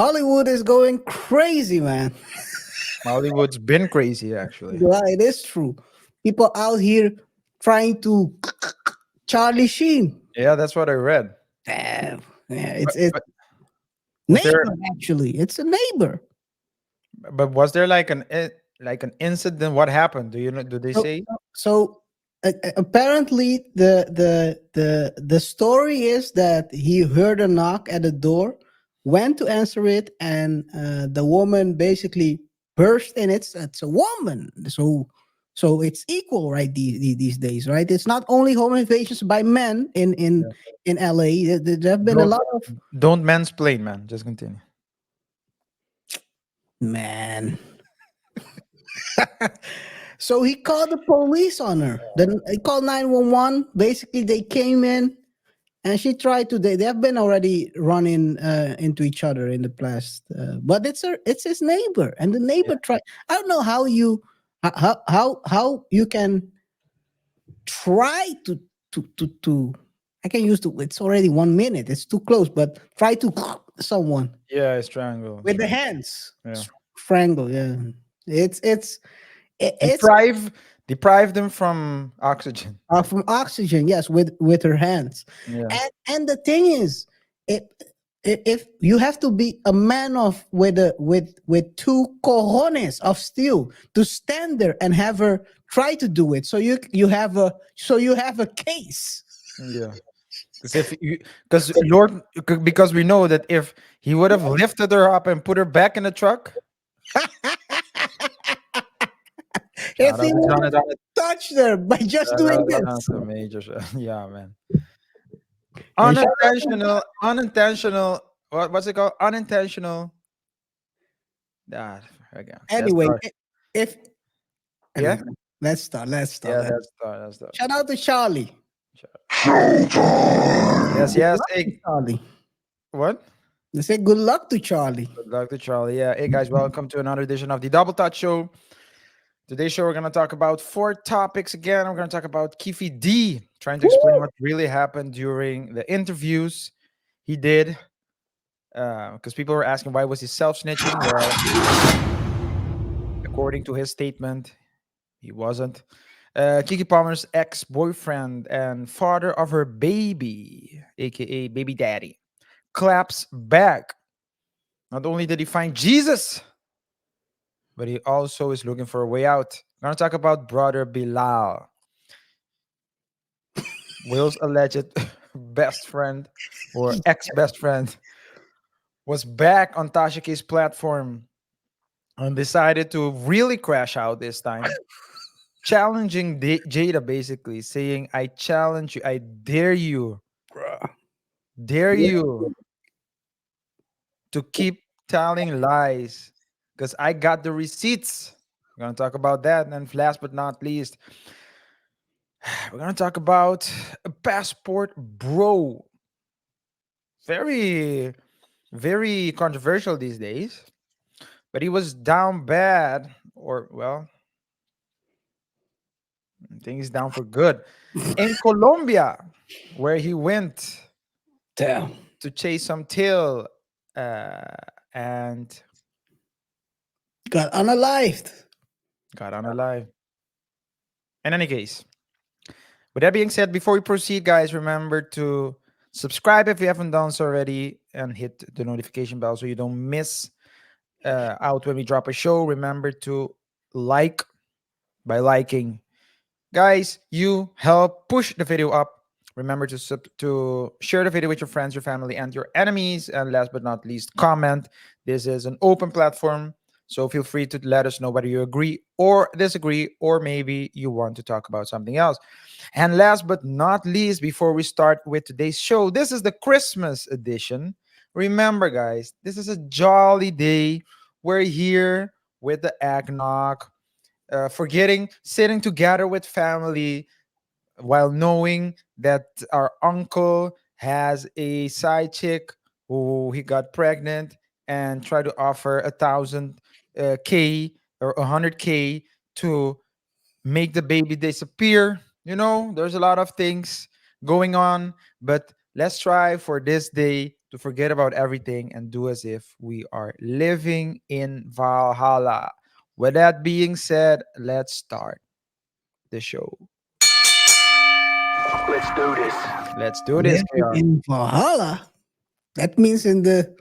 Hollywood is going crazy, man. Hollywood's been crazy, actually. Yeah, it is true. People out here trying to Charlie Sheen. Yeah, that's what I read. Damn. Yeah, But, it's but was there neighbor actually. It's a neighbor. but was there like like an incident? What happened? Do you know? Do they So, say? apparently the story is that he heard a knock at the door, went to answer it, and the woman basically burst in. It's a woman, so it's equal, right? These days, right? It's not only home invasions by men Yeah. in LA. There have been a Don't lot of don't mansplain, man. Just continue. man. So he called the police on her. Then he called 911. Basically, they came in and she tried to. They have been already running into each other in the past. But it's his neighbor, and the Yeah. neighbor tried. I don't know how you how you can try to. I can use the. It's already 1 minute. It's too close. But try to someone Yeah, it's triangle. with the hands. Yeah. Strangle. Yeah. It's it's Deprive deprive them from oxygen. from oxygen, yes, with her hands. Yeah. And the thing is, if if you have to be a man of with two cojones of steel to stand there and have her try to do it, you have a case. Yeah. Because if you, because Lord, because we know that if he would have lifted her up and put her back in the truck, If shout he out to would Jonathan. have touched her by just Shout doing out to this. Jonathan Major. Yeah, man. And shout out to- Unintentional. What's it called? Unintentional. Ah, again. Let's anyway, start. if Yeah. let's start. Let's start. Yeah. Let's start. Let's start. Shout out to Charlie. Yes. Good Yes. luck to Hey. Charlie. What? They say good luck to Charlie. Good luck to Charlie. Yeah. Hey guys, welcome to another edition of the Double Touch Show. Today's show, we're going to talk about 4 topics again. We're going to talk about Keefe D, trying to explain what really happened during the interviews he did. Because people were asking why was he self-snitching? Well, according to his statement, he wasn't. Keke Palmer's ex-boyfriend and father of her baby, aka baby daddy, claps back. Not only did he find Jesus, but he also is looking for a way out. We're going to talk about brother Bilaal, Will's alleged best friend or ex-best friend, was back on Tasha K's platform and decided to really crash out this time, challenging Jada, basically saying, I challenge you, I Bruh. dare you to keep telling lies because I got the receipts. We're going to talk about that. And then last but not least, we're going to talk about a passport bro. Very, very controversial these days. But he was down bad, or well, I think he's down for good. In Colombia, where he went Damn. to chase some tail, uh, and Got unalived. got unalive. In any case, with that being said, before we proceed, guys, remember to subscribe if you haven't done so already and hit the notification bell so you don't miss out when we drop a show. Remember to like by liking. Guys, you help push the video up. Remember to share the video with your friends, your family, and your enemies. And last but not least, comment. This is an open platform, so feel free to let us know whether you agree or disagree, or maybe you want to talk about something else. And last but not least, before we start with today's show, this is the Christmas edition. Remember, guys, this is a jolly day. We're here with the eggnog, forgetting sitting together with family while knowing that our uncle has a side chick who he got pregnant and tried to offer 1,000 K or 100K to make the baby disappear. There's a lot of things going on, but let's try for this day to forget about everything and do as if we are living in Valhalla. With that being said, let's start the show. Let's do this. Let's do this, Living KR. in Valhalla. That means in the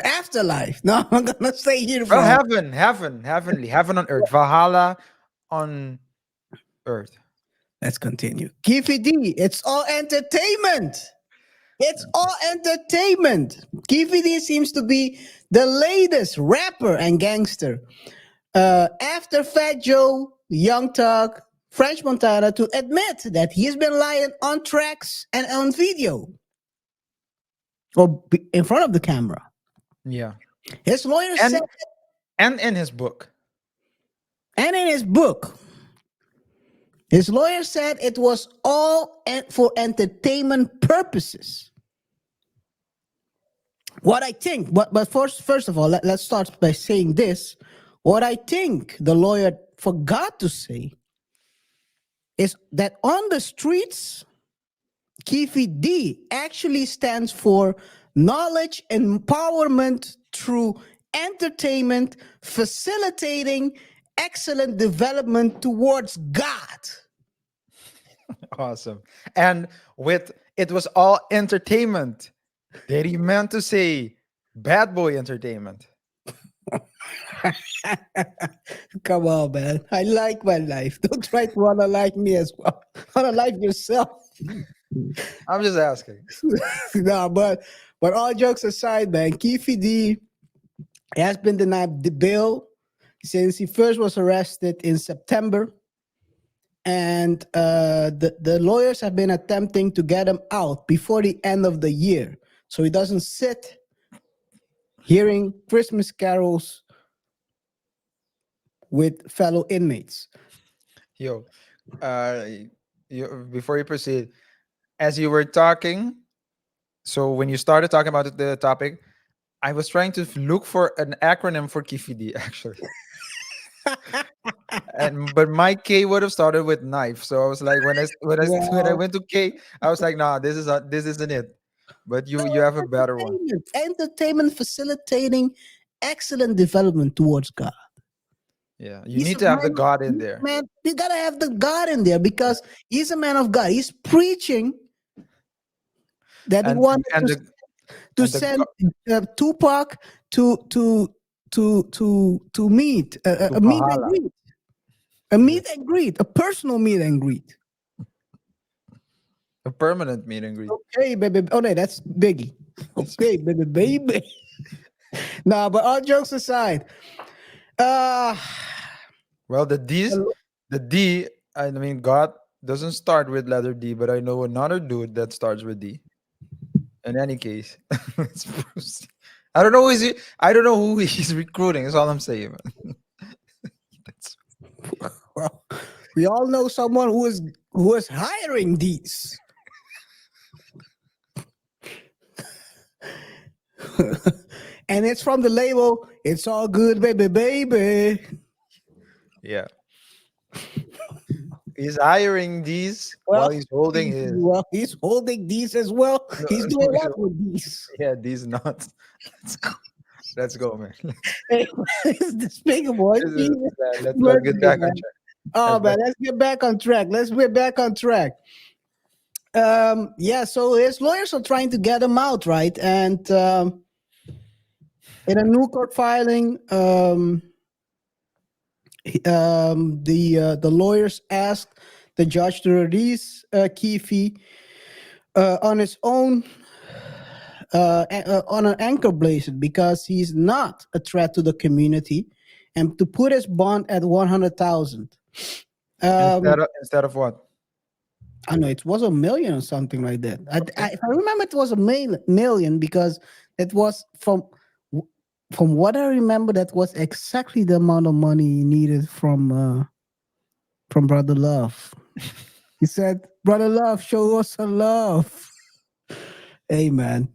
afterlife. No, I'm gonna stay here Well, for. heaven on earth. Valhalla on earth. Let's continue. Keefe D, it's all entertainment. It's all entertainment. Keefe D seems to be the latest rapper and gangster. After Fat Joe, Young Thug, French Montana to admit that he's been lying on tracks and on video or in front of the camera. Yeah. His lawyer And said, and in his book. and in his book, his lawyer said it was all for entertainment purposes. What I think, but first of all, let's start by saying this. What I think the lawyer forgot to say is that on the streets, Keefe D actually stands for knowledge empowerment through entertainment, facilitating excellent development towards God. Awesome. And with it was all entertainment. Did he meant to say bad boy entertainment? Come on, man. I like my life. Don't try to wanna like me as well. Wanna like yourself. I'm just asking. No, but all jokes aside, man, Keefe D has been denied the bail since he first was arrested in September. And the lawyers have been attempting to get him out before the end of the year, so he doesn't sit hearing Christmas carols with fellow inmates. Yo, before you proceed, as you were talking, so when you started talking about the topic, I was trying to look for an acronym for Kifidi actually. And but my K would have started with knife. So I was like, when I Well, went to K, I was like, nah, this isn't it. But no, you have a better one. entertainment facilitating excellent development towards God. Yeah, you He's need a to have the man, God in there. man. You gotta have the God in there because he's a man of God. He's preaching that he And wanted and to the to and the send go- Tupac to meet to a meet and Valhalla. greet, a Yeah, meet and greet, a personal meet and greet. a permanent meet and greet. Okay, baby. Oh no, that's Biggie. Okay, baby. Nah, but all jokes aside, uh, Well, the D. I mean, God doesn't start with letter D, but I know another dude that starts with D. In any case, let's proceed. I don't know who is he. I don't know who he's recruiting. That's all I'm saying. Man. That's, well, we all know someone who is hiring these. And it's from the label, it's all good, baby. yeah, he's hiring these while Well, he's holding his. he's holding these as well. He's doing what with these? Yeah, these nuts. Let's go. Let's go, man. Hey, it's despicable. This is, Jesus let's get mercy, back on man. track. Oh Let's back. man, let's get back on track. Let's get back on track. Yeah, so his lawyers are trying to get him out, right? And in a new court filing, the lawyers asked the judge to release Keefe on his own on an anchor basis because he's not a threat to the community, and to put his bond at 100,000. Instead of what? I know it was a million or something like that. If I remember, it was a million because it was from what I remember, that was exactly the amount of money he needed from Brother Love. He said, "Brother Love, show us some love." Hey man,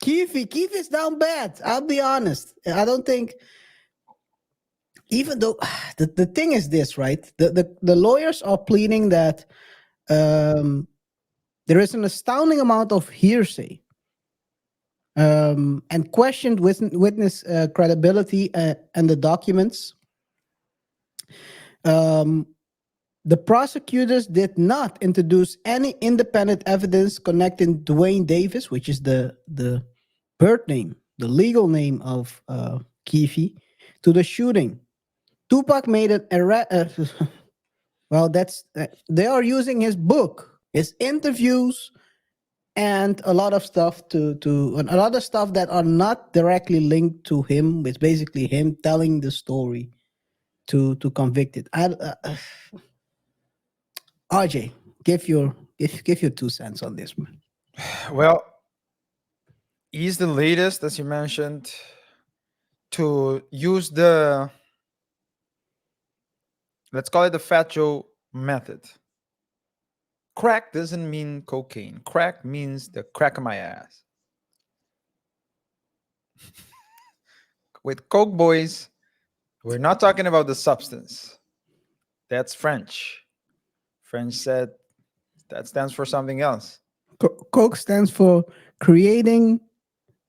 Keefe is down bad. I'll be honest. I don't think, even though the thing is this, right? The lawyers are pleading that there is an astounding amount of hearsay. and questioned witness credibility and the documents. Um, the prosecutors did not introduce any independent evidence connecting Dwayne Davis, which is the birth name, the legal name of Keefe, to the shooting. Tupac made an well, that's they are using his book, his interviews, and a lot of stuff a lot of stuff that are not directly linked to him. It's basically him telling the story to convict it. RJ, give your 2 cents on this, man. Well, he's the latest, as you mentioned, to use the, let's call it the Fat Joe method. Crack doesn't mean cocaine. Crack means the crack of my ass. With Coke boys, we're not talking about the substance. That's French. French said that stands for something else. Coke stands for creating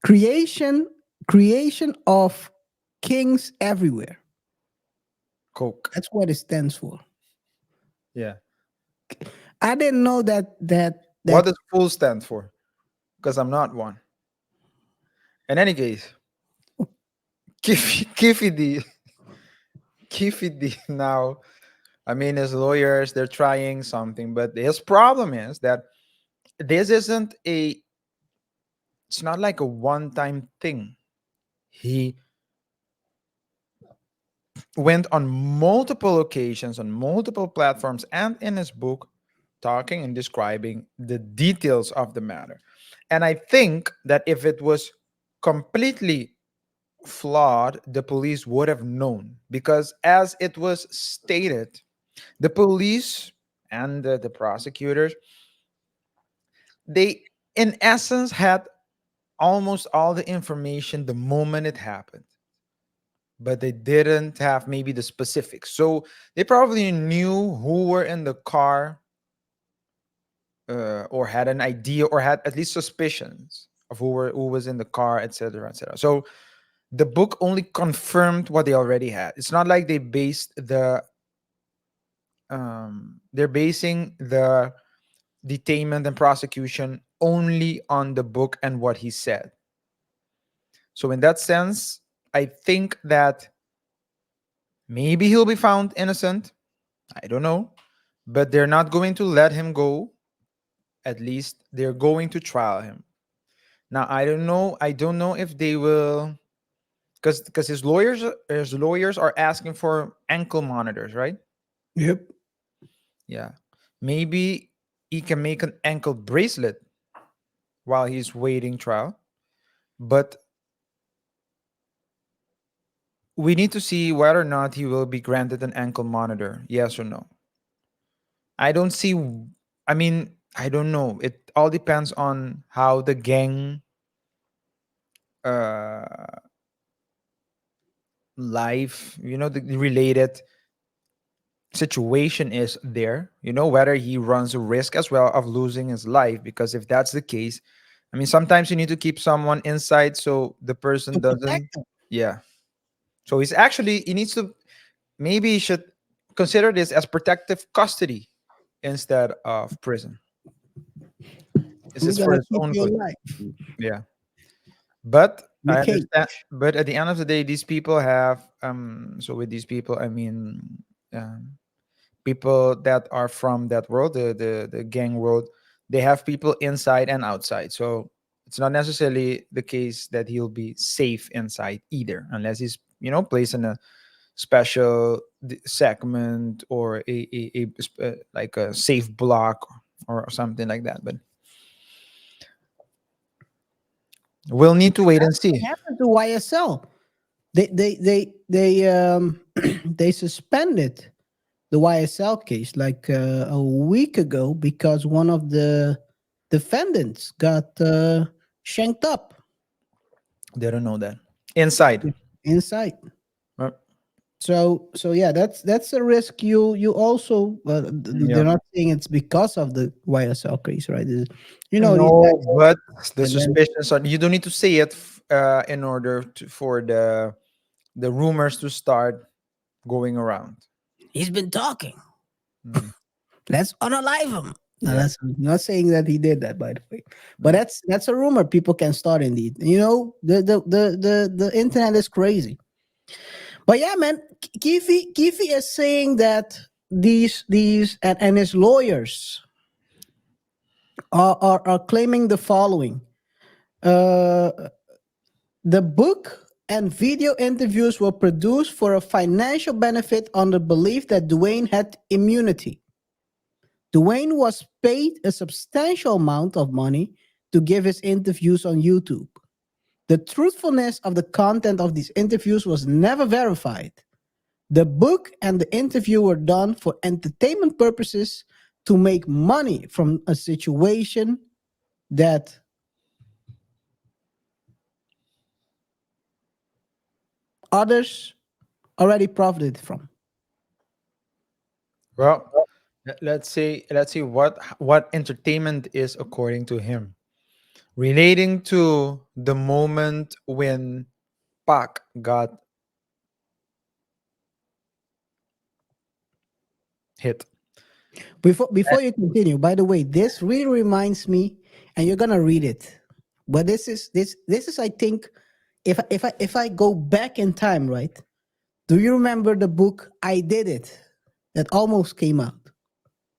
creation creation of kings everywhere. Coke. That's what it stands for. Yeah. I didn't know What that does fool stand for? Because I'm not one. In any case, Keefe D. Keefe D now, I mean, his lawyers, they're trying something, but his problem is that this isn't it's not like a one time thing. He went on multiple occasions, on multiple platforms, and in his book, talking and describing the details of the matter. And I think that if it was completely flawed, the police would have known because, as it was stated, the police and the prosecutors, they in essence had almost all the information the moment it happened, but they didn't have maybe the specifics. So they probably knew who were in the car, or had an idea, or had at least suspicions of who was in the car, etc., etc. So the book only confirmed what they already had. It's not like they're basing the detainment and prosecution only on the book and what he said. So in that sense, I think that maybe he'll be found innocent. I don't know, but they're not going to let him go. At least they're going to trial him. Now I don't know. I don't know if they will, because his lawyers are asking for ankle monitors, right? yep. Yeah, maybe he can make an ankle bracelet while he's waiting trial. But we need to see whether or not he will be granted an ankle monitor, yes or no. I don't see. I mean, I don't know. It all depends on how the gang uh life, the related situation is there. Whether he runs a risk as well of losing his life. Because if that's the case, I mean, sometimes you need to keep someone inside so the person To doesn't. protect them. Yeah. So he needs to, maybe he should consider this as protective custody instead of prison. This We're is for gonna his keep own you good. alive. Yeah. But The I cage. understand. But at the end of the day, these people have so with these people, I mean, people that are from that world, the gang world, they have people inside and outside. So it's not necessarily the case that he'll be safe inside either, unless he's placed in a special segment, or like a safe block or something like that. But we'll need to wait and What see. happened to YSL? They they suspended the YSL case like a week ago because one of the defendants got shanked up They don't know that inside. inside. Uh, So yeah, that's a risk. You also they're Yeah. not saying it's because of the YSL case, right? These No, guys, but the and then suspicions are. You don't need to say it in order for the rumors to start going around. he's been talking. Mm, Let's unalive him. No, yeah. that's I'm not saying that he did that, by the way. But Mm. that's a rumor people can start indeed. The internet is crazy. But yeah, man, Keefe is saying that these and his lawyers are claiming the following. Uh, the book and video interviews were produced for a financial benefit on the belief that Dwayne had immunity. Dwayne was paid a substantial amount of money to give his interviews on YouTube. The truthfulness of the content of these interviews was never verified. The book and the interview were done for entertainment purposes to make money from a situation that others already profited from. Well, let's see what entertainment is according to him, relating to the moment when Pac got hit. Before you continue, by the way, this really reminds me, and you're gonna read it. But this is I think if I go back in time, right? Do you remember the book I Did It that almost came out?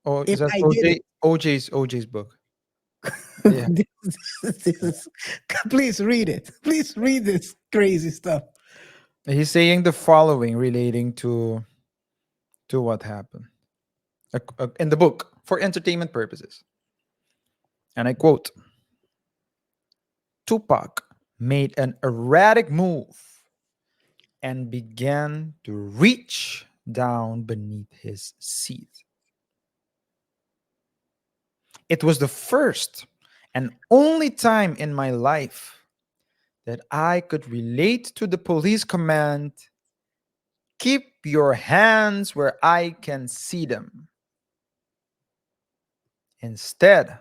Oh, If that's I did OJ it. OJ's book. Yeah. this is, please read it. Please read this crazy stuff. He's saying the following relating to what happened in the book for entertainment purposes. And I quote: Tupac made an erratic move and began to reach down beneath his seat. It was the first and only time in my life that I could relate to the police command, keep your hands where I can see them. Instead,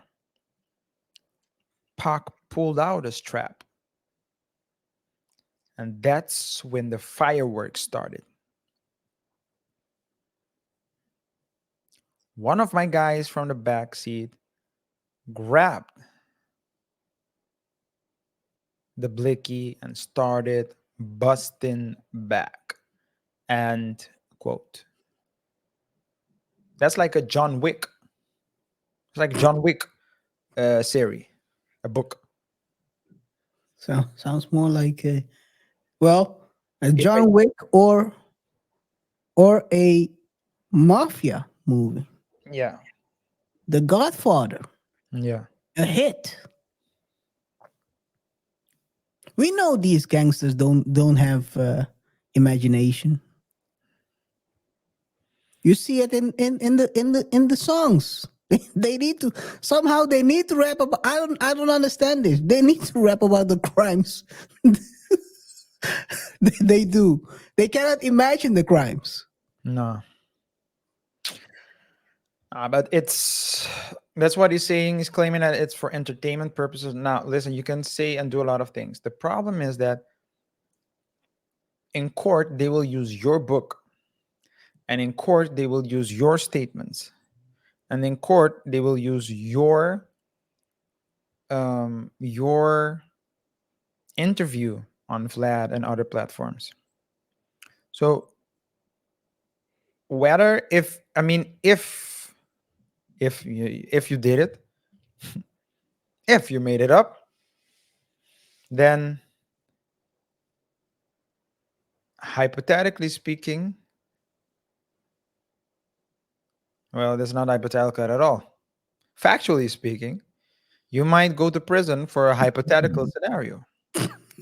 Pac pulled out a strap, and that's when the fireworks started. One of my guys from the back seat grabbed the blicky and started busting back. And quote, that's like a John Wick. It's like John Wick series, a book. So sounds more like well, a If I, John Wick or a mafia movie. yeah, The Godfather, yeah. a hit. We know these gangsters don't have imagination. You see it in the songs. They need to somehow they need to rap about. I don't understand this. They need to rap about the crimes. They do. They cannot imagine the crimes. No. But that's what he's saying. He's claiming that it's for entertainment purposes. Now, listen, you can say and do a lot of things. The problem is that in court, they will use your book, and in court, they will use your statements, and in court, they will use your interview on Vlad and other platforms. So whether if I mean if you did it, if you made it up, then hypothetically speaking, well, that's not hypothetical at all. Factually speaking, you might go to prison for a hypothetical scenario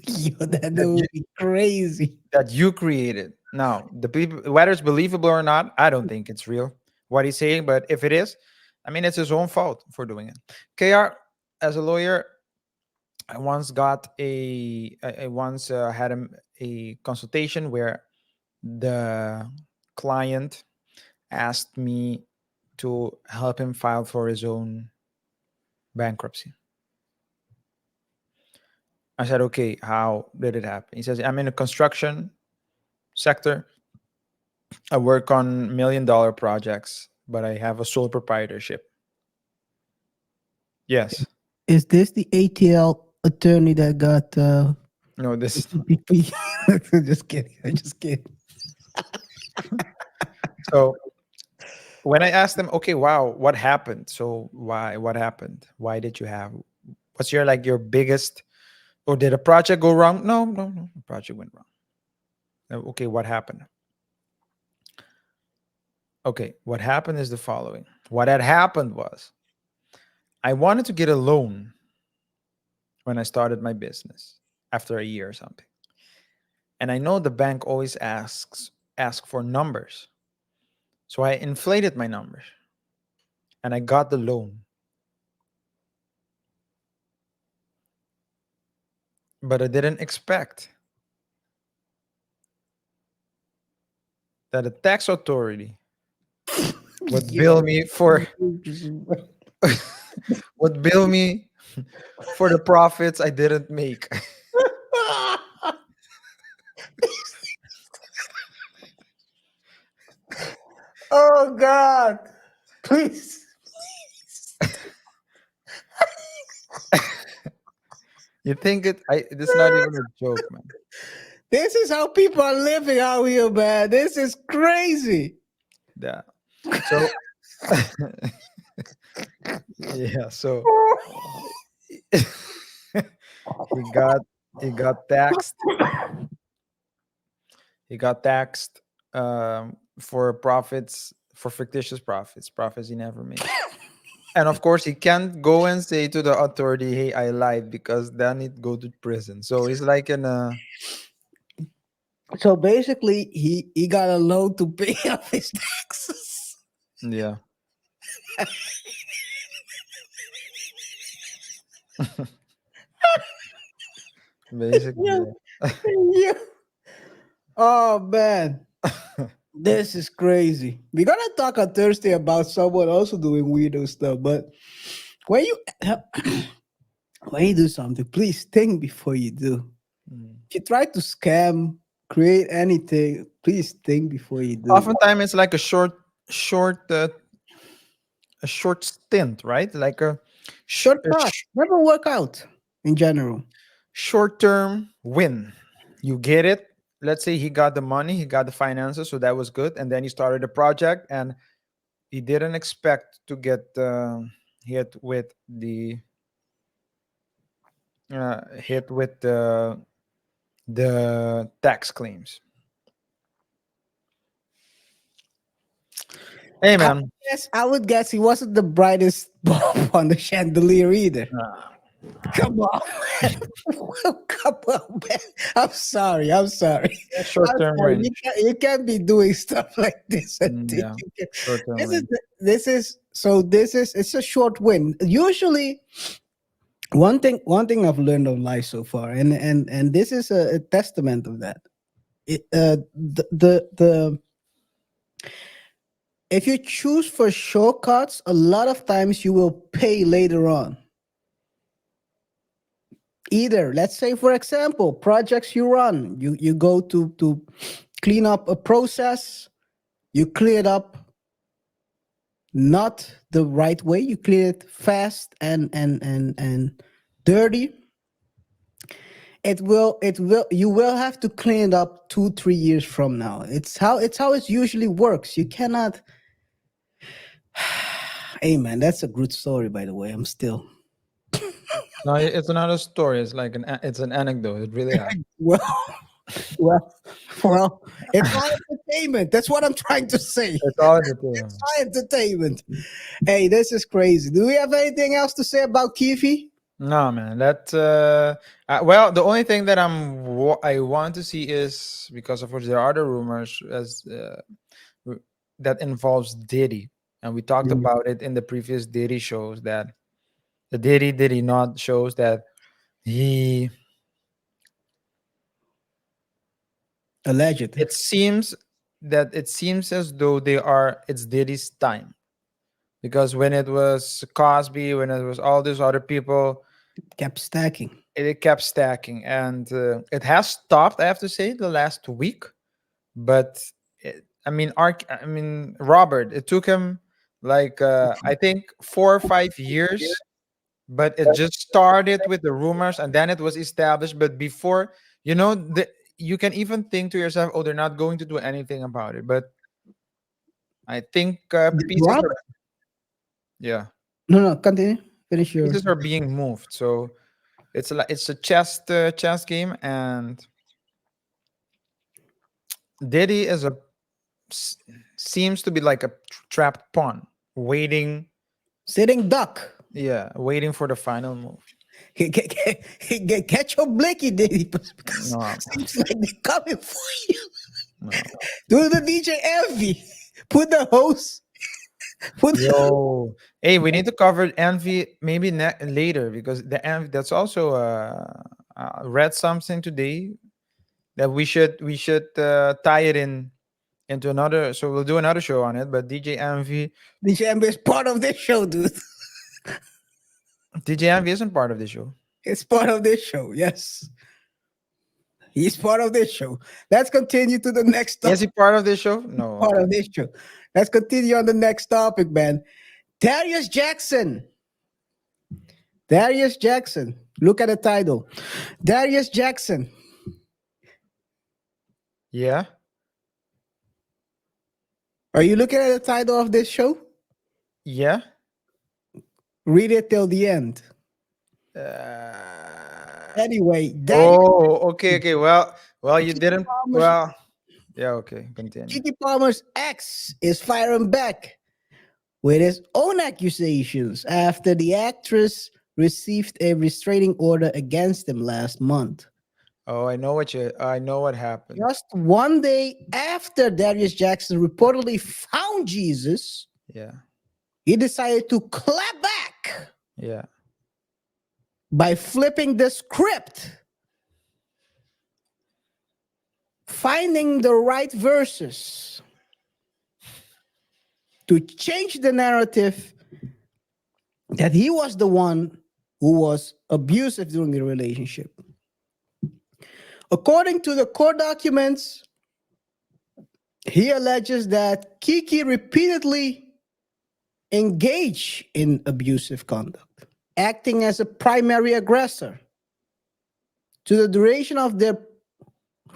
Yo, that that you, would be crazy. that you created. Now, the people, whether it's believable or not, I don't think it's real what he's saying. But if it is, I mean, it's his own fault for doing it. KR, as a lawyer, I once had a consultation where the client asked me to help him file for his own bankruptcy. I said, okay, how did it happen? He says, I'm in the construction sector. I work on $1 million projects, but I have a sole proprietorship. Yes. Is this the ATL attorney that got No, this is not. CPP? Just kidding. I'm just kidding. So when I asked them, okay, wow, what happened? So what happened? Why did you have, what's your like your biggest, or did a project go wrong? No, no, no, the project went wrong. Okay, what happened? Okay, what happened is the following. What had happened was I wanted to get a loan when I started my business after a year or something. And I know the bank always ask for numbers. So I inflated my numbers and I got the loan. But I didn't expect that the tax authority would bill Yo. me for would bill me for the profits I didn't make. Oh God! Please. You think it's not even a joke, man. This is how people are living out here, man. This is crazy. Yeah. So yeah, so he got he got taxed. He got taxed for profits, for fictitious profits he never made. And of course, he can't go and say to the authority, "Hey, I lied," because then he'd go to prison. So he's like in a So basically, he got a loan to pay off his taxes. yeah. Yeah, Basically, yeah. Oh man, this is crazy. We're gonna talk on Thursday about someone also doing weirdo stuff. But when you when you do something, please think before you do. Mm. If you try to scam, create anything, please think before you do. Oftentimes it's like short, a short stint, right? Like a Shortcut never work out in general. short-term win. You get it. Let's say he got the money, he got the finances, so that was good. And then he started a project, and he didn't expect to get hit with the hit with the tax claims. Hey, I man. I would guess he wasn't the brightest bulb on the chandelier either. Ah, Come on, man. Come on, man. I'm sorry. I'm sorry. I'm short-term sorry. range. You can't be doing stuff like this. And think Yeah, you can- short-term This is range. it's a short win. Usually, one thing I've learned of life so far, and this is a testament of that. The if you choose for shortcuts, a lot of times you will pay later on. Either, let's say, for example, projects you run, you go to clean up a process, you clear it up not the right way, you clear it fast and dirty. It will you will have to clean it up 2 3 years from now. It's how it usually works. You cannot. Hey man, that's a good story, by the way. I'm still No, it's another story. It's like it's an anecdote. It really happened. well. Well, well, it's all entertainment. That's what I'm trying to say. It's all in the It's thing. all entertainment. Hey, this is crazy. Do we have anything else to say about Keefe? No, man. That well, the only thing that I want to see is, because of which there are other rumors as r- that involves Diddy, and we talked Mm. about it in the previous Diddy shows, that the Diddy not shows that he Alleged. It seems as though it's Diddy's time, because when it was Cosby, when it was all these other people, Kept stacking. it kept stacking, and it has stopped. I have to say, the last week, but Robert, it took him like I think 4 or 5 years, but it just started with the rumors and then it was established. But before, you can even think to yourself, oh, they're not going to do anything about it. But I think pieces are, Robert. yeah, No, no, continue. Finish your. pieces are being moved. So it's a chess game, and Diddy s- seems to be like a trapped pawn, waiting, Sitting duck. yeah, waiting for the final move. Catch your blicky, Diddy, because No, seems like they're coming for you. no. Do the DJ Envy. Put the host. Put the, Yo, hey, we need to cover envy maybe later, because the envy, that's also read something today that we should tie it into another. So we'll do another show on it. But DJ Envy is part of this show, dude. DJ Envy isn't part of the show. It's part of this show. Yes, he's part of this show. Let's continue to the next Is he topic. part of this show? No. Part Okay. of this show. Let's continue on the next topic, man. Darius Jackson. Darius Jackson. Look at the title. Darius Jackson. Yeah. Are you looking at the title of this show? Yeah. Read it till the end. Anyway, Darius Oh, okay, okay. Well, you didn't. Palmer's, Well, yeah. Okay, continue. Keke Palmer's ex is firing back with his own accusations after the actress received a restraining order against him last month. Oh, I know what happened. Just one day after Darius Jackson reportedly found Jesus, Yeah, he decided to clap back yeah. by flipping the script, finding the right verses to change the narrative that he was the one who was abusive during the relationship. According to the court documents, he alleges that Keke repeatedly engaged in abusive conduct, acting as a primary aggressor to the duration of their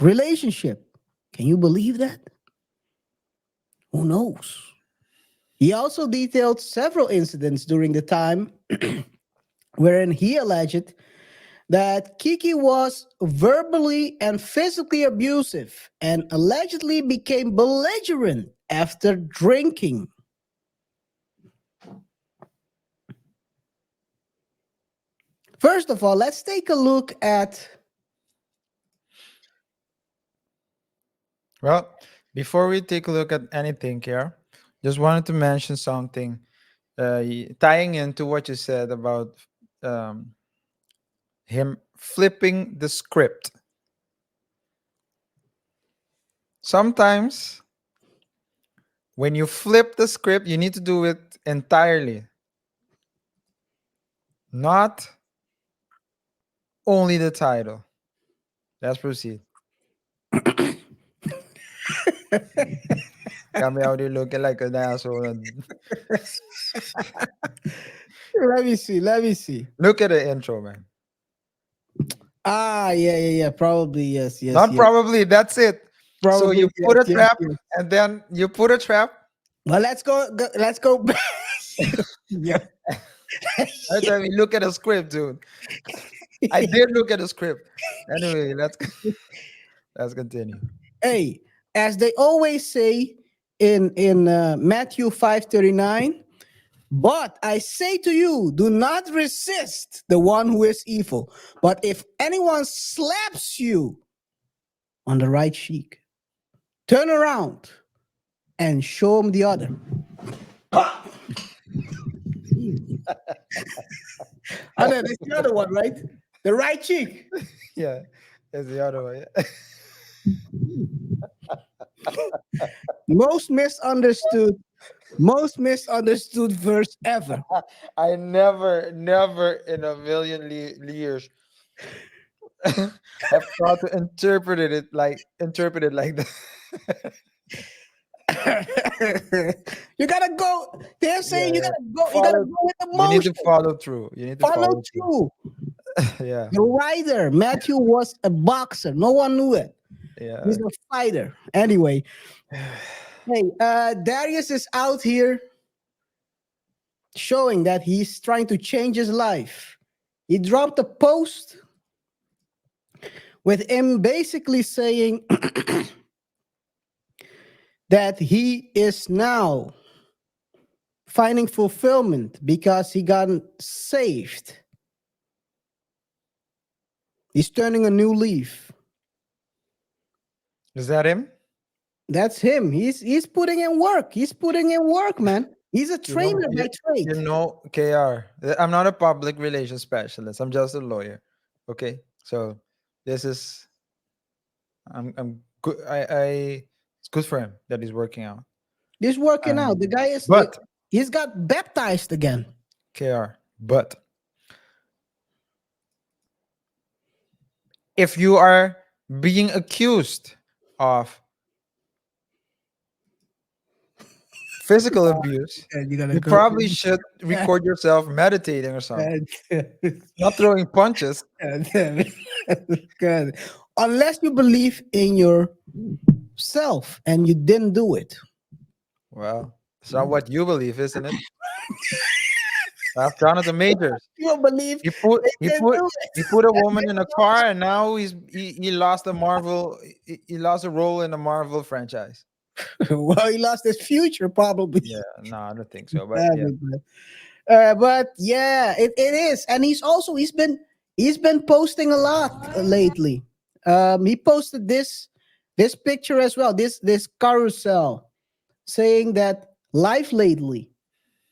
relationship. Can you believe that? Who knows? He also detailed several incidents during the time wherein he alleged that Keke was verbally and physically abusive and allegedly became belligerent after drinking. First of all, let's take a look at. Well, before we take a look at anything here, just wanted to mention something, tying into what you said about um, him flipping the script. Sometimes when you flip the script, you need to do it entirely, not only the title. Let's proceed. Got me out here looking like an asshole. Let me see. Let me see. Look at the intro, man. Ah, yeah. Probably yes, yes, Not yes. probably. That's it. So Probably you put yes, a yes, trap, yes. and then you put a trap. Well, let's go back. Yeah. Every time you look at the script, dude. I did look at the script. Anyway, let's continue. Hey, as they always say in Matthew 5:39, but I say to you, do not resist the one who is evil. But if anyone slaps you on the right cheek, turn around and show him the other. Oh, no, that's the other one, right? The right cheek. Yeah, that's the other one. Yeah. Most misunderstood, most misunderstood verse ever. I never in a million years have thought to interpret it like that. You gotta go. They're saying you Yeah, gotta go. You gotta follow. go with the You need to motion. follow through. You need to Follow follow through. through. Yeah, The writer Matthew was a boxer. No one knew it. yeah. He's a fighter. Anyway, hey, Darius is out here showing that he's trying to change his life. He dropped a post with him basically saying that he is now finding fulfillment because he got saved. He's turning a new leaf. Is that him? That's him. He's putting in work. He's putting in work, man. He's a You know, trainer by trade. KR. I'm not a public relations specialist. I'm just a lawyer. Okay, so this is I'm good. It's good for him that he's working out. He's working out. The guy is But he's got baptized again. KR, but if you are being accused of physical abuse, And you gotta you go. probably should record yourself meditating or something, not throwing punches. Good. Unless you believe in yourself and you didn't do it. Well, it's not what you believe, isn't it? That's Jonathan Majors. You don't believe He put they he didn't put do he put a woman in a car, and now he lost a Marvel. He lost a role in the Marvel franchise. it. Well, he lost his future probably. Yeah, no, I don't think so. But yeah, But yeah, it is, and he's been posting a lot lately. He posted this picture as well. This carousel saying that life lately.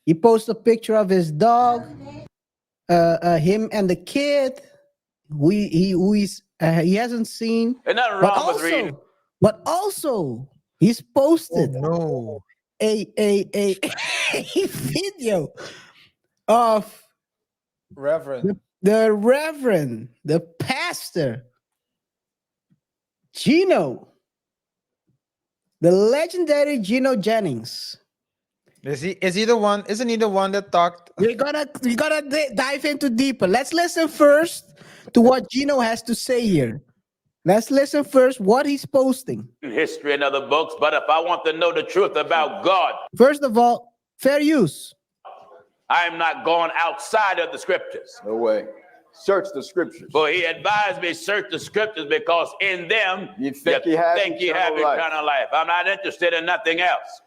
He posted a picture of his dog, him and the kid he hasn't seen. There's nothing But wrong with reading. also he's posted no, a a video of Reverend. the pastor Gino, the legendary Gino Jennings. Is he the one? Isn't he the one that talked? We gotta dive into deeper. Let's listen first to what Gino has to say here. Let's listen first what he's posting. History and other books, but if I want to know the truth about God, First of all, fair use. I am not going outside of the scriptures. No way. Search the scriptures. For he advised me search the scriptures because in them You think you have eternal life. eternal life. I'm not interested in nothing else.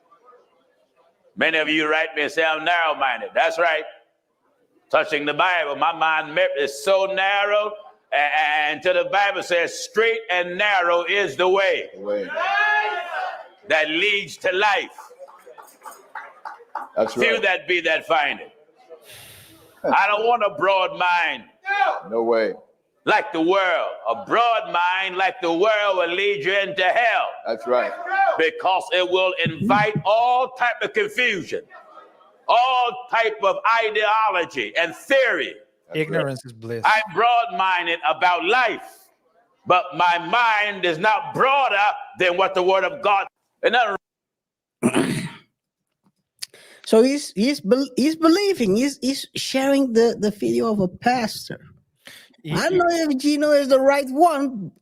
Many of you write me and say I'm narrow-minded. That's right. Touching the Bible, my mind is so narrow, and to the Bible says straight and narrow is the way that leads to life. That's Few right. that be that find it. I don't want a broad mind No way. like the world. A broad mind like the world will lead you into hell That's right. because it will invite all type of confusion, all type of ideology and theory. Ignorance is bliss. I'm broad-minded about life, but my mind is not broader than what the Word of God. And that So he's believing. He's sharing the video of a pastor. I don't know if Gino is the right one.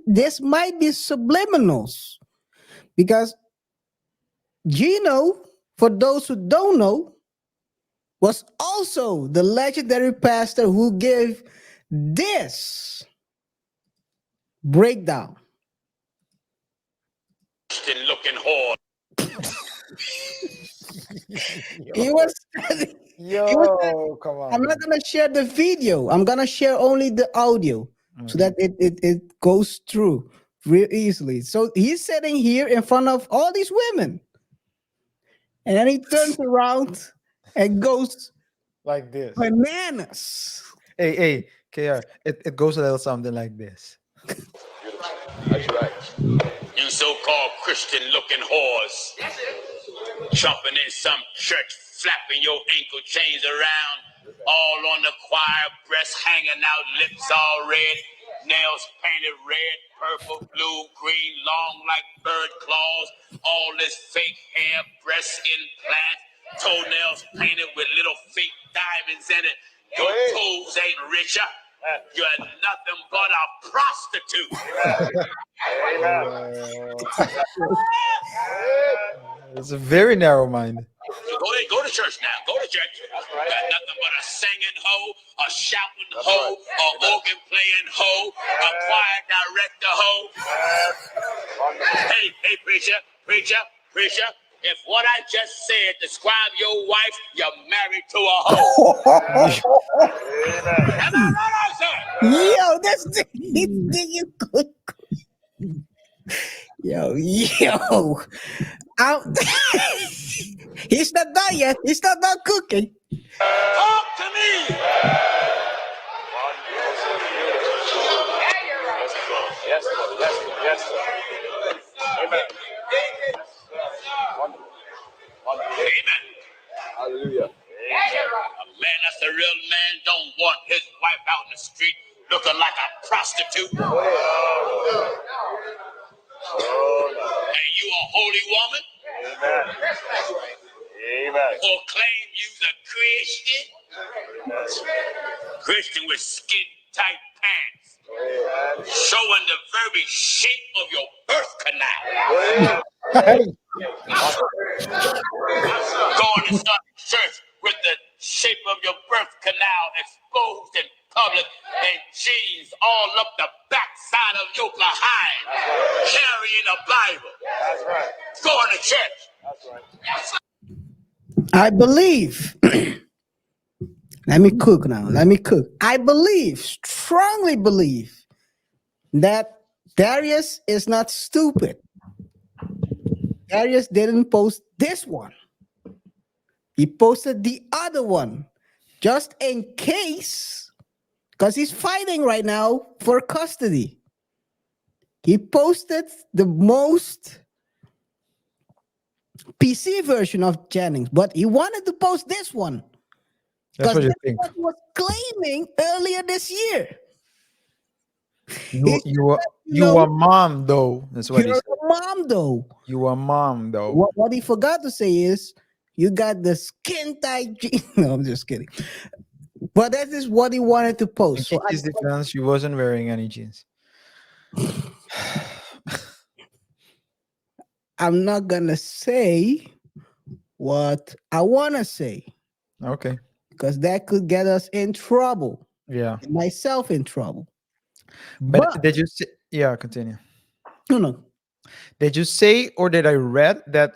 This might be subliminals. Because Gino, for those who don't know, was also the legendary pastor who gave this breakdown. looking whore. He was Yo, come on. I'm not gonna share the video. I'm gonna share only the audio so that it goes through real easily. So he's sitting here in front of all these women, and then he turns around and goes like this. bananas. Hey, KR. It goes a little something like this. That's right. You so-called Christian-looking whores, jumping in some church, flapping your ankle chains around, all on the choir, breasts hanging out, lips all red, nails painted red, purple, blue, green, long like bird claws, all this fake hair, breast implants, toenails painted with little fake diamonds in it. Your toes ain't richer. You're nothing but a prostitute. It's a very narrow mind. Go to church now. Go to church. Got nothing but a singing hoe, a shouting hoe, a organ playing hoe, a choir director hoe. Hey, preacher. If what I just said describe your wife, you're married to a hoe. Am I right, sir? Yo, this thing is good. Yo. He's not done yet. He's not done cooking. Talk to me. Yes, sir. Amen. Amen. Hallelujah. A man that's a real man don't want his wife out in the street looking like a prostitute. And you a holy woman? Amen. Or claim you's a Christian? Christian with skin tight pants, showing the very shape of your birth canal. Going to start church with the shape of your birth canal exposed in public and jeans all up the backside of your behind, carrying a Bible. That's right. Going to church. That's right. I believe. Let me cook now. I strongly believe, that Darius is not stupid. Darius didn't post this one. He posted the other one just in case, because he's fighting right now for custody. He posted the most PC version of Jennings, but he wanted to post this one. That's what you That's think. what he was claiming earlier this year. You a mom though. That's what he You're said. a mom though. You a mom though. What he forgot to say is, you got the skin tight jeans. No, I'm just kidding. But that is what he wanted to In post. So Keke's defense, she wasn't wearing any jeans. I'm not gonna say what I wanna say, Okay. because that could get us in trouble. Yeah. And myself in trouble. But did you say, yeah, continue. No. Did you say, or did I read that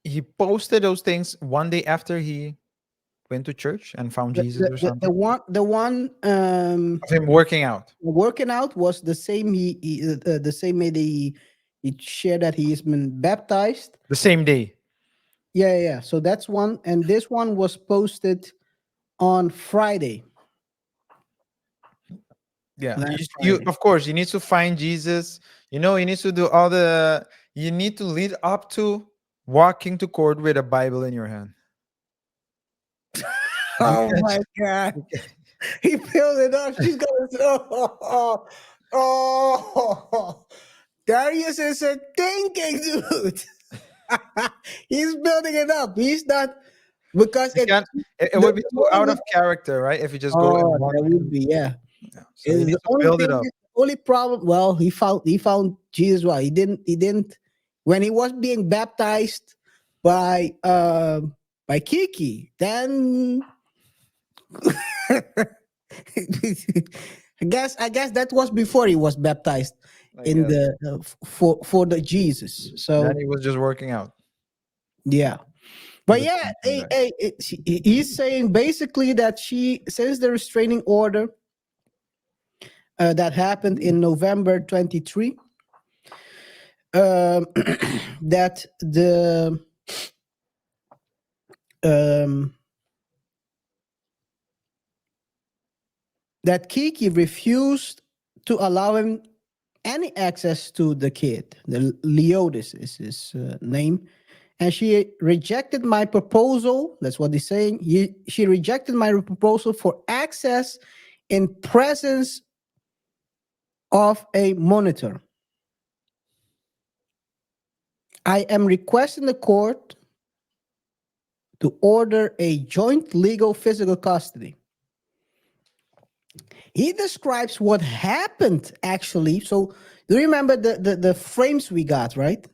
he posted those things one day after he went to church and found Jesus or something? The one Of him working out. working out was the same. The same way he shared that he has been baptized. The same day. Yeah. So that's one, and this one was posted on Friday. Yeah. Last You Friday. of course you need to find Jesus. You need to do all the, you need to lead up to walking to court with a Bible in your hand. Oh my God. He filled it up. She's gonna oh. Darius is a thinking dude. He's building it up. He's not, because You can't, it would be too out of character, right? If you just go and walk. that would be, yeah. So you need to build it up. The only problem, well, he found Jesus. Well, he didn't when he was being baptized by Keke, then I guess that was before he was baptized in the for the Jesus. So Then he was just working out. yeah. But Just yeah, thinking back. he's saying basically that since the restraining order that happened in November 23, that the that Keke refused to allow him any access to the kid. The Leotis is his name. And she rejected my proposal. That's what he's saying. She rejected my proposal for access in presence of a monitor. I am requesting the court to order a joint legal physical custody. He describes what happened actually. So do you remember the frames we got, right?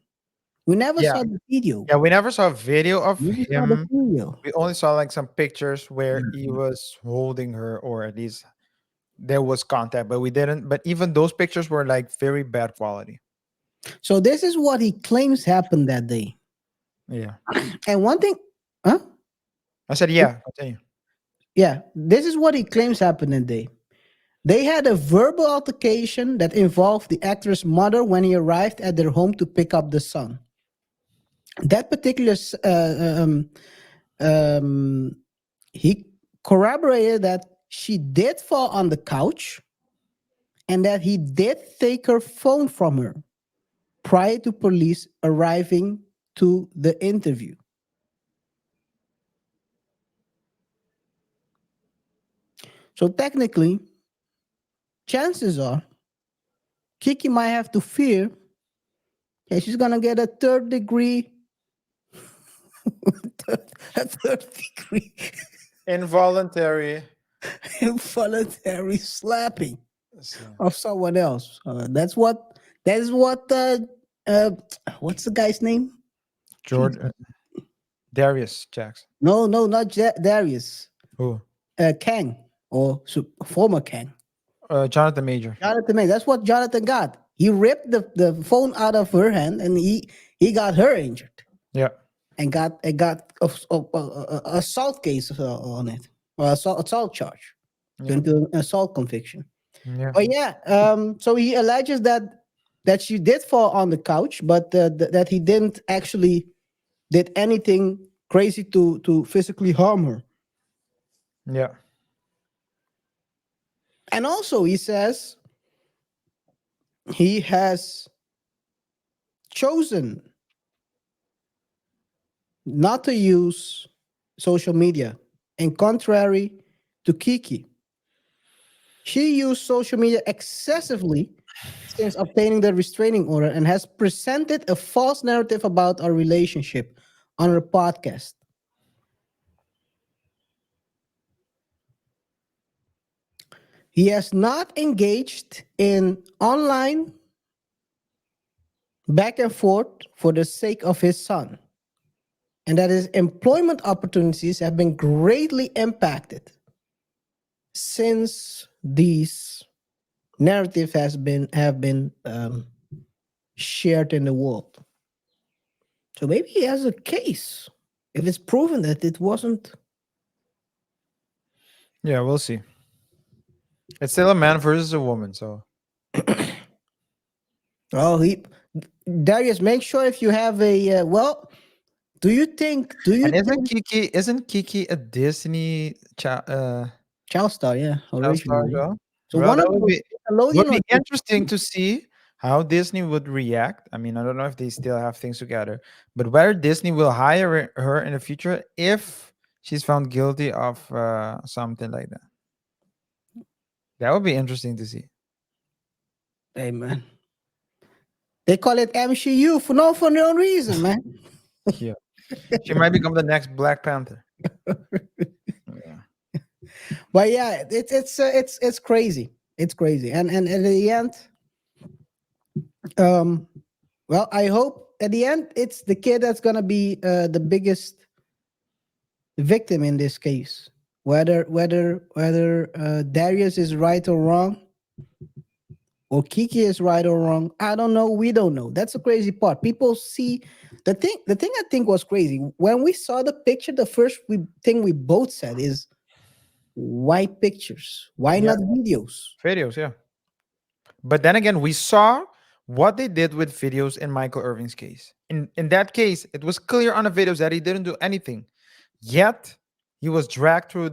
We never Yeah. saw the video. Yeah, we never saw a video of We never saw the him. video. We only saw like some pictures where he was holding her, or at least there was contact, but we didn't. But even those pictures were like very bad quality. So this is what he claims happened that day. Yeah. And one thing, huh? I said, yeah, continue. Yeah, this is what he claims happened that day. They had a verbal altercation that involved the actor's mother when he arrived at their home to pick up the son. That particular, he corroborated that she did fall on the couch and that he did take her phone from her prior to police arriving to the interview. So technically, chances are Keke might have to fear that she's gonna get a third degree, a third degree Involuntary. involuntary slapping So, of someone else. That is what what's the guy's name? George Darius Jackson. No, not Darius. Who? Kang or former Kang. Jonathan Major. Jonathan May. That's what Jonathan got. He ripped the phone out of her hand and he got her injured Yeah. and got a assault case on it, or assault charge, Yeah. into an assault conviction. Yeah. But yeah, so he alleges that she did fall on the couch, but that he didn't actually did anything crazy to physically harm her. Yeah. And also, he says he has chosen not to use social media, in contrary to Keke. She used social media excessively since obtaining the restraining order and has presented a false narrative about our relationship on her podcast. He has not engaged in online back and forth for the sake of his son, and that his employment opportunities have been greatly impacted since these narrative have been shared in the world. So maybe he has a case if it's proven that it wasn't. Yeah, we'll see. It's still a man versus a woman, so Oh, Darius, make sure if you have a well. Do you think and isn't Keke a Disney Child Star? Yeah, child star as originally. well? So Well, one of that would those be Nickelodeon or interesting to see how Disney would react. I mean, I don't know if they still have things together, but whether Disney will hire her in the future if she's found guilty of something like that. That would be interesting to see. Hey man, they call it MCU for no reason, man. Yeah, she might become the next Black Panther. Yeah. But yeah, it's crazy. It's crazy, and at the end, well, I hope at the end it's the kid that's gonna be the biggest victim in this case. Whether Darius is right or wrong, or Keke is right or wrong, I don't know. We don't know. That's the crazy part. People see the thing. The thing I think was crazy when we saw the picture. The first thing we both said is, "Why pictures? Why Yeah. not videos?" Videos, yeah. But then again, we saw what they did with videos in Michael Irving's case. In that case, it was clear on the videos that he didn't do anything. Yet he was dragged through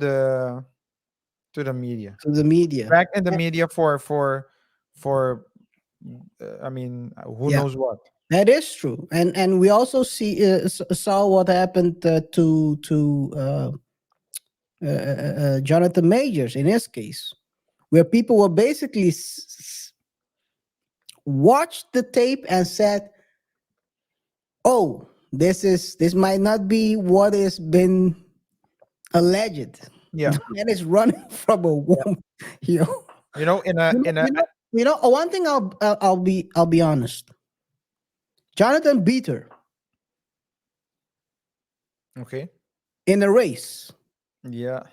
to the media. to the media. Back in the media for I mean, who Yeah, knows what? that is true. And we also saw what happened to Jonathan Majors in his case, where people were basically watched the tape and said, "Oh, this might not be what has been alleged." Yeah. Man is running from a woman. You know, You know, in a one thing I'll be honest. Jonathan beat her okay. in a race. Yeah.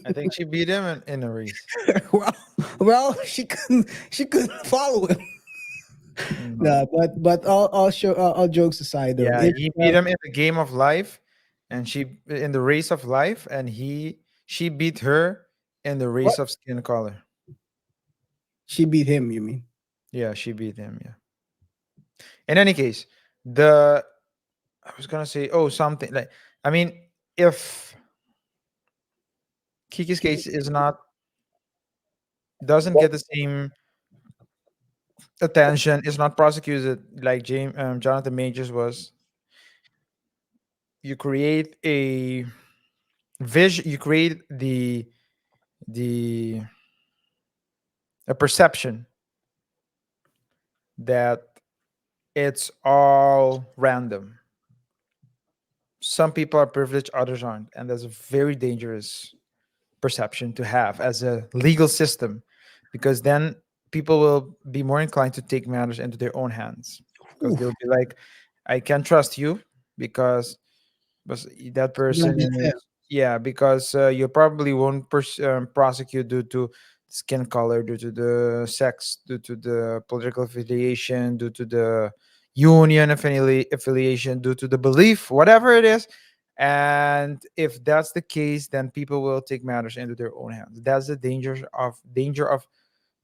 I think she beat him in a race. well, she couldn't follow him. No. No, but all jokes aside, though, Yeah, it's he beat him in the game of life, and she in the race of life, and she beat her in the what race of skin color. she beat him. You mean? Yeah, she beat him. Yeah. In any case, the I was gonna say, oh, something like, I mean, if Kiki's case is not doesn't get the same attention, is not prosecuted like Jonathan Majors was, you create a vision, you create the a perception that it's all random. Some people are privileged, others aren't, and that's a very dangerous perception to have as a legal system, because then people will be more inclined to take matters into their own hands, because they'll Oof, be like, I can't trust you because that it's gonna person be fair. is, yeah, because you probably won't prosecute due to skin color, due to the sex, due to the political affiliation, due to the union affiliation, due to the belief, whatever it is. And if that's the case, then people will take matters into their own hands. That's the danger of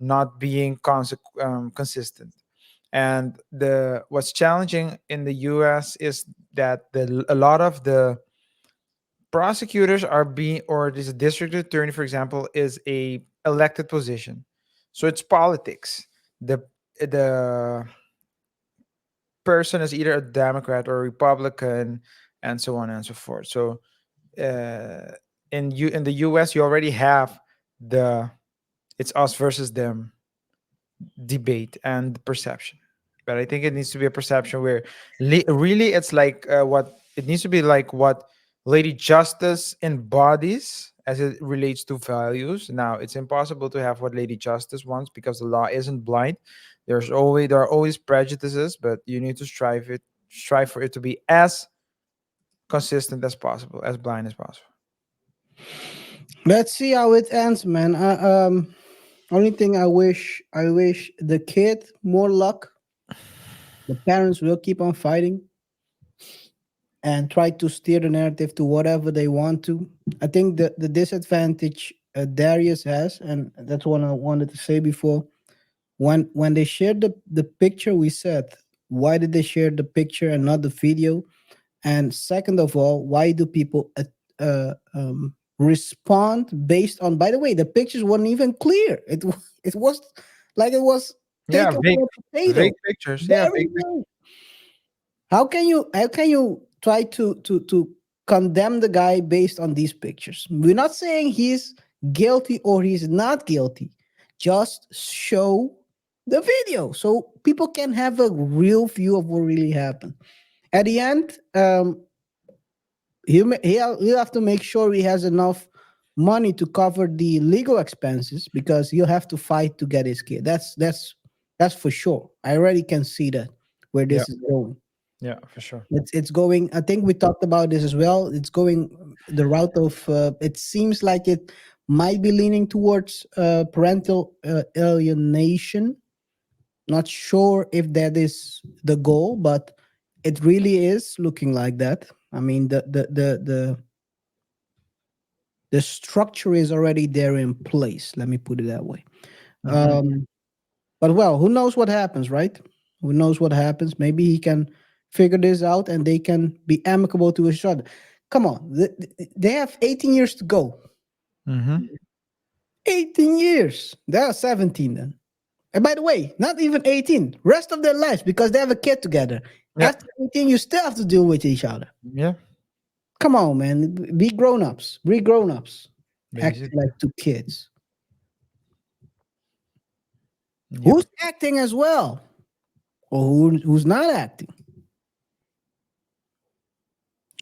not being consistent. And the what's challenging in the US is that a lot of the prosecutors are being, or this district attorney, for example, is a elected position, so it's politics. The person is either a Democrat or a Republican, and so on and so forth. So uh, in the US, you already have the it's us versus them debate and perception. But I think it needs to be a perception where really it's like what it needs to be like what Lady Justice embodies as it relates to values. Now, it's impossible to have what Lady Justice wants because the law isn't blind. There are always prejudices, but you need to strive for it to be as consistent as possible, as blind as possible. Let's see how it ends, man. Only thing I wish the kid more luck. The parents will keep on fighting and try to steer the narrative to whatever they want to. I think the disadvantage Darius has, and that's what I wanted to say before. When they shared the picture, we said, why did they share the picture and not the video? And second of all, why do people respond based on? By the way, the pictures weren't even clear. It was like it was Yeah, taken vague, from a potato. vague pictures. Yeah, Very vague pictures. vague. How can you try to condemn the guy based on these pictures? We're not saying he's guilty or he's not guilty. Just show the video so people can have a real view of what really happened. At the end, he'll have to make sure he has enough money to cover the legal expenses because he'll have to fight to get his kid. That's for sure. I already can see that where Yeah, this is going. yeah, for sure. It's going. I think we talked about this as well. It's going the route of. It seems like it might be leaning towards parental alienation. Not sure if that is the goal, but it really is looking like that. I mean, the structure is already there in place. Let me put it that way. Hmm. Um, but well, who knows what happens, right? Who knows what happens? Maybe he can figure this out and they can be amicable to each other. Come on, they have 18 years to go. Mm-hmm. 18 years. They are 17 then. And by the way, not even 18. Rest of their lives because they have a kid together. Yeah. After 18, you still have to deal with each other. Yeah. Come on, man. Be grown ups. Be grown ups. Acting Basically. like two kids. Yep. Who's acting as well? Or who's not acting?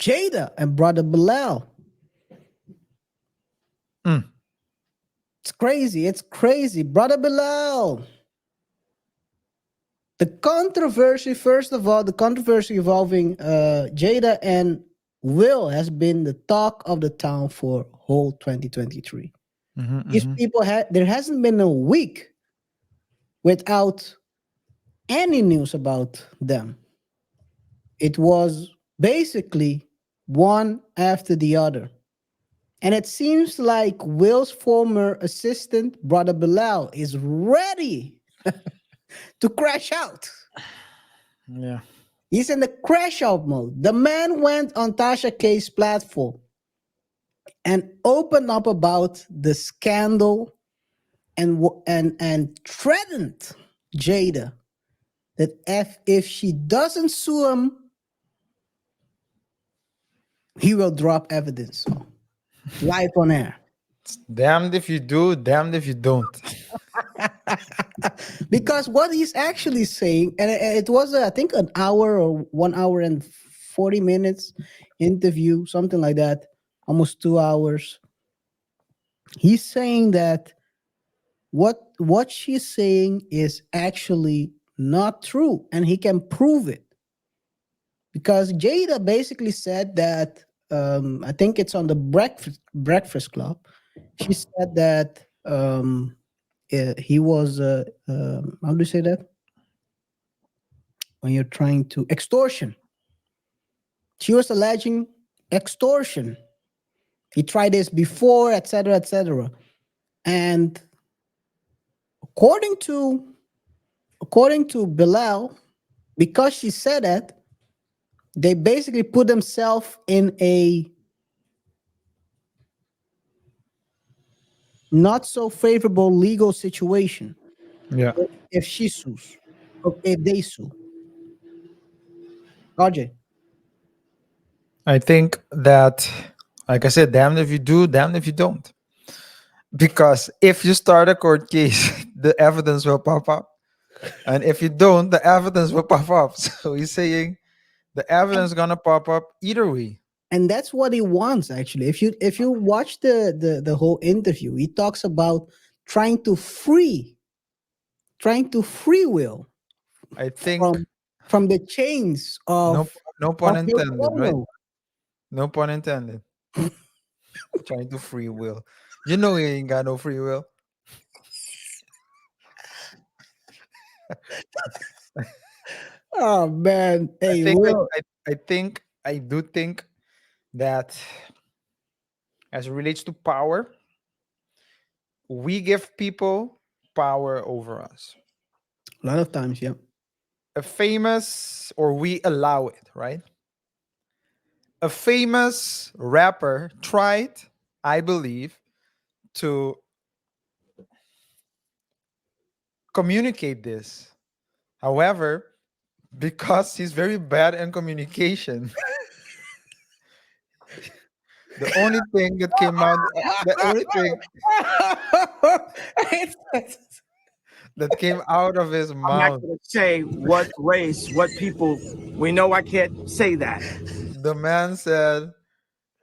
Jada and brother Bilaal. Mm. It's crazy. It's crazy. Brother Bilaal. The controversy, first of all, the controversy involving Jada and Will has been the talk of the town for whole 2023. Mm-hmm, These mm-hmm. people there hasn't been a week without any news about them. It was basically one after the other. And it seems like Will's former assistant, brother Bilaal, is ready to crash out. Yeah. He's in the crash out mode. The man went on Tasha K's platform and opened up about the scandal and threatened Jada that if she doesn't sue him, he will drop evidence. So, live on air. Damned if you do, damned if you don't. Because what he's actually saying, and it was, I think, an hour or 1 hour and 40 minutes interview, something like that, almost 2 hours. He's saying that what she's saying is actually not true, and he can prove it. Because Jada basically said that, I think it's on the Breakfast Club. She said that he was, how do you say that? When you're trying to extortion. She was alleging extortion. He tried this before, etc., etc. And according to Bilaal, because she said that, they basically put themselves in a not so favorable legal situation Yeah. if she sues, or if they sue. RJ. I think that, like I said, damned if you do, damned if you don't. Because if you start a court case, the evidence will pop up. And if you don't, the evidence will pop up. So he's saying the evidence is gonna pop up either way. And that's what he wants actually. If you watch the whole interview, he talks about trying to free will I think from the chains no no pun your intended, right? porno. No pun intended. Trying to free will. You know he ain't got no free will. Oh man, I hey think Will. I do think that as it relates to power, we give people power over us. A lot of times, yeah. A famous, or we allow it, right? A famous rapper tried, I believe, to communicate this. However, because he's very bad in communication, the only thing that came out, the only thing that came out of his I'm not mouth, going to say what race, what people. We know I can't say that. the man said,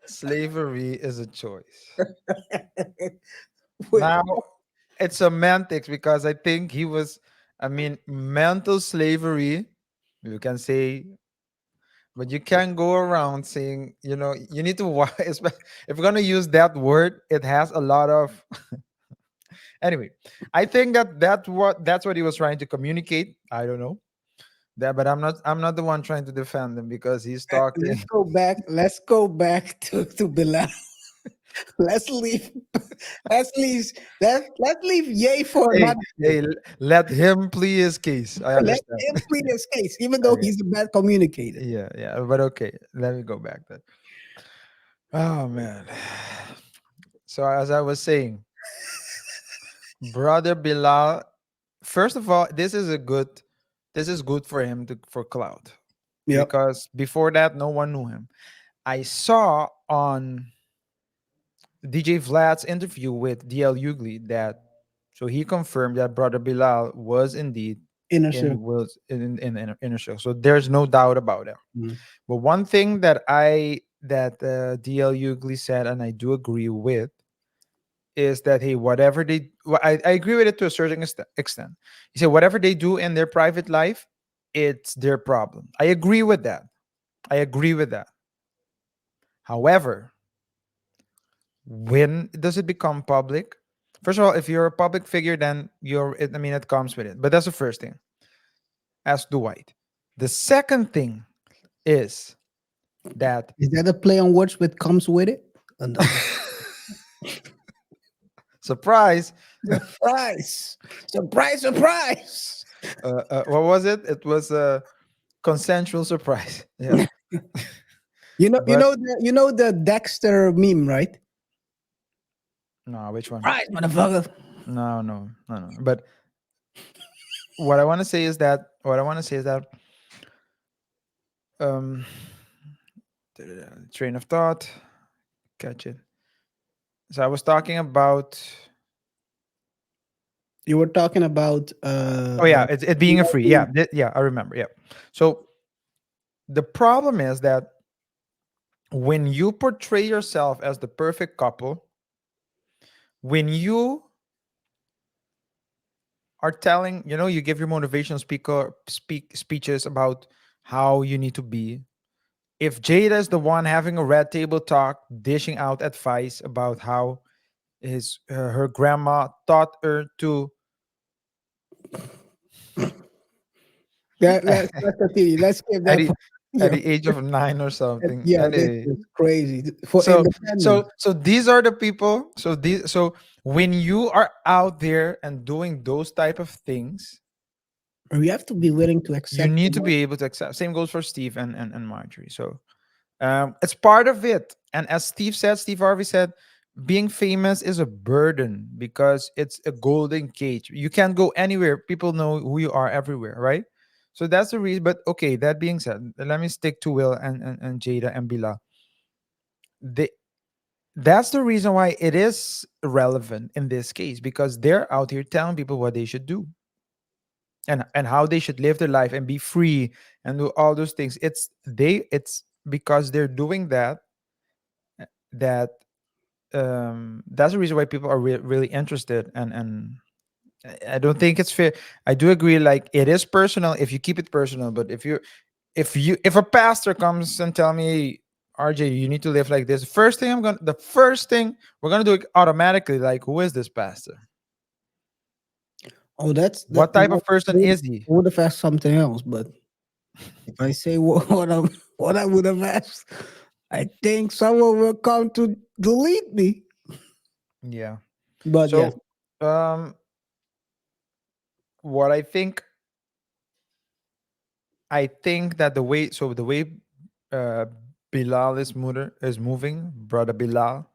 slavery is a choice. Now, it's semantics because I think he was, I mean, mental slavery, you can say, but you can't go around saying, you need to watch. If you're going to use that word, it has a lot of. Anyway, I think that's what he was trying to communicate. I don't know that, but I'm not the one trying to defend him because he's talking. Let's go back to Bilal. let's leave let's leave Yay for Hey, another day. hey, let him plead his case. I Let understand. him plead his case, even though Okay. he's a bad communicator. Yeah, but okay. Let me go back then. Oh man. So as I was saying, brother Bilal, first of all, this is good for him to for cloud, Yep. because before that no one knew him. I saw on DJ Vlad's interview with DL Ugly that, so he confirmed that brother Bilal was indeed Inner in circle. was in inner circle. So there's no doubt about it. Mm. But one thing that DL Ugly said, and I do agree with, is that hey, whatever I agree with it to a certain extent. He said whatever they do in their private life, it's their problem. I agree with that. I agree with that. However, when does it become public? First of all, if you're a public figure, then I mean, it comes with it. But that's the first thing. As Dwight. The second thing is that Is that a play on words with comes with it? No. surprise. Surprise! Surprise! Surprise! What was it? It was a consensual surprise. Yeah. But You know the Dexter meme, right? no, which one? Surprise, motherfucker! No. But what I want to say is that um train of thought, catch it. So I was talking about, You were talking about oh yeah, it being a free. Yeah, yeah, I remember. Yeah. So the problem is that when you portray yourself as the perfect couple, when you are telling, you give your motivational speeches about how you need to be. If Jada is the one having a red table talk, dishing out advice about how her grandma taught her to. let's continue. Let's give at that. the, at Yeah, the age of 9 or something. yeah, this Anyway, is crazy for so independence. these are the people. So when you are out there and doing those type of things, We have to be willing to you accept. need to be able to accept. Same goes for Steve and Marjorie. So it's part of it. And as Steve Harvey said, being famous is a burden because it's a golden cage. You can't go anywhere. People know who you are everywhere, right? So that's the reason. But okay, that being said, let me stick to Will and Jada and Bila. They, that's the reason why it is relevant in this case, because they're out here telling people what they should do and how they should live their life and be free and do all those things. It's because they're doing that, that that's the reason why people are really interested. And I don't think it's fair. I do agree, like it is personal if you keep it personal, but if a pastor comes and tell me, RJ, you need to live like this, the first thing we're gonna do it automatically, like, who is this pastor? Oh, that's that. What type of person is he? I would have asked something else, but if I say what I would have asked, I think someone will come to delete me. Yeah. But yeah, So what I think that the way uh Bilal is moving, brother Bilal,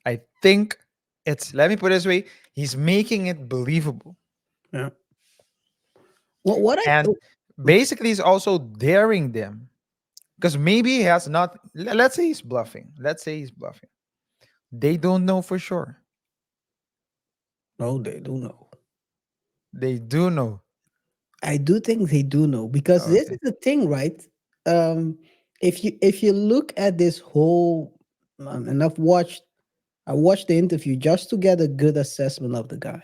I think let me put it this way, he's making it believable. yeah. What I And basically he's also daring them, because maybe he has not, let's say he's bluffing. They don't know for sure. no, they do know. They do know. I do think they do know because this Okay. is the thing, right? Um, if you look at this whole, and I watched the interview just to get a good assessment of the guy.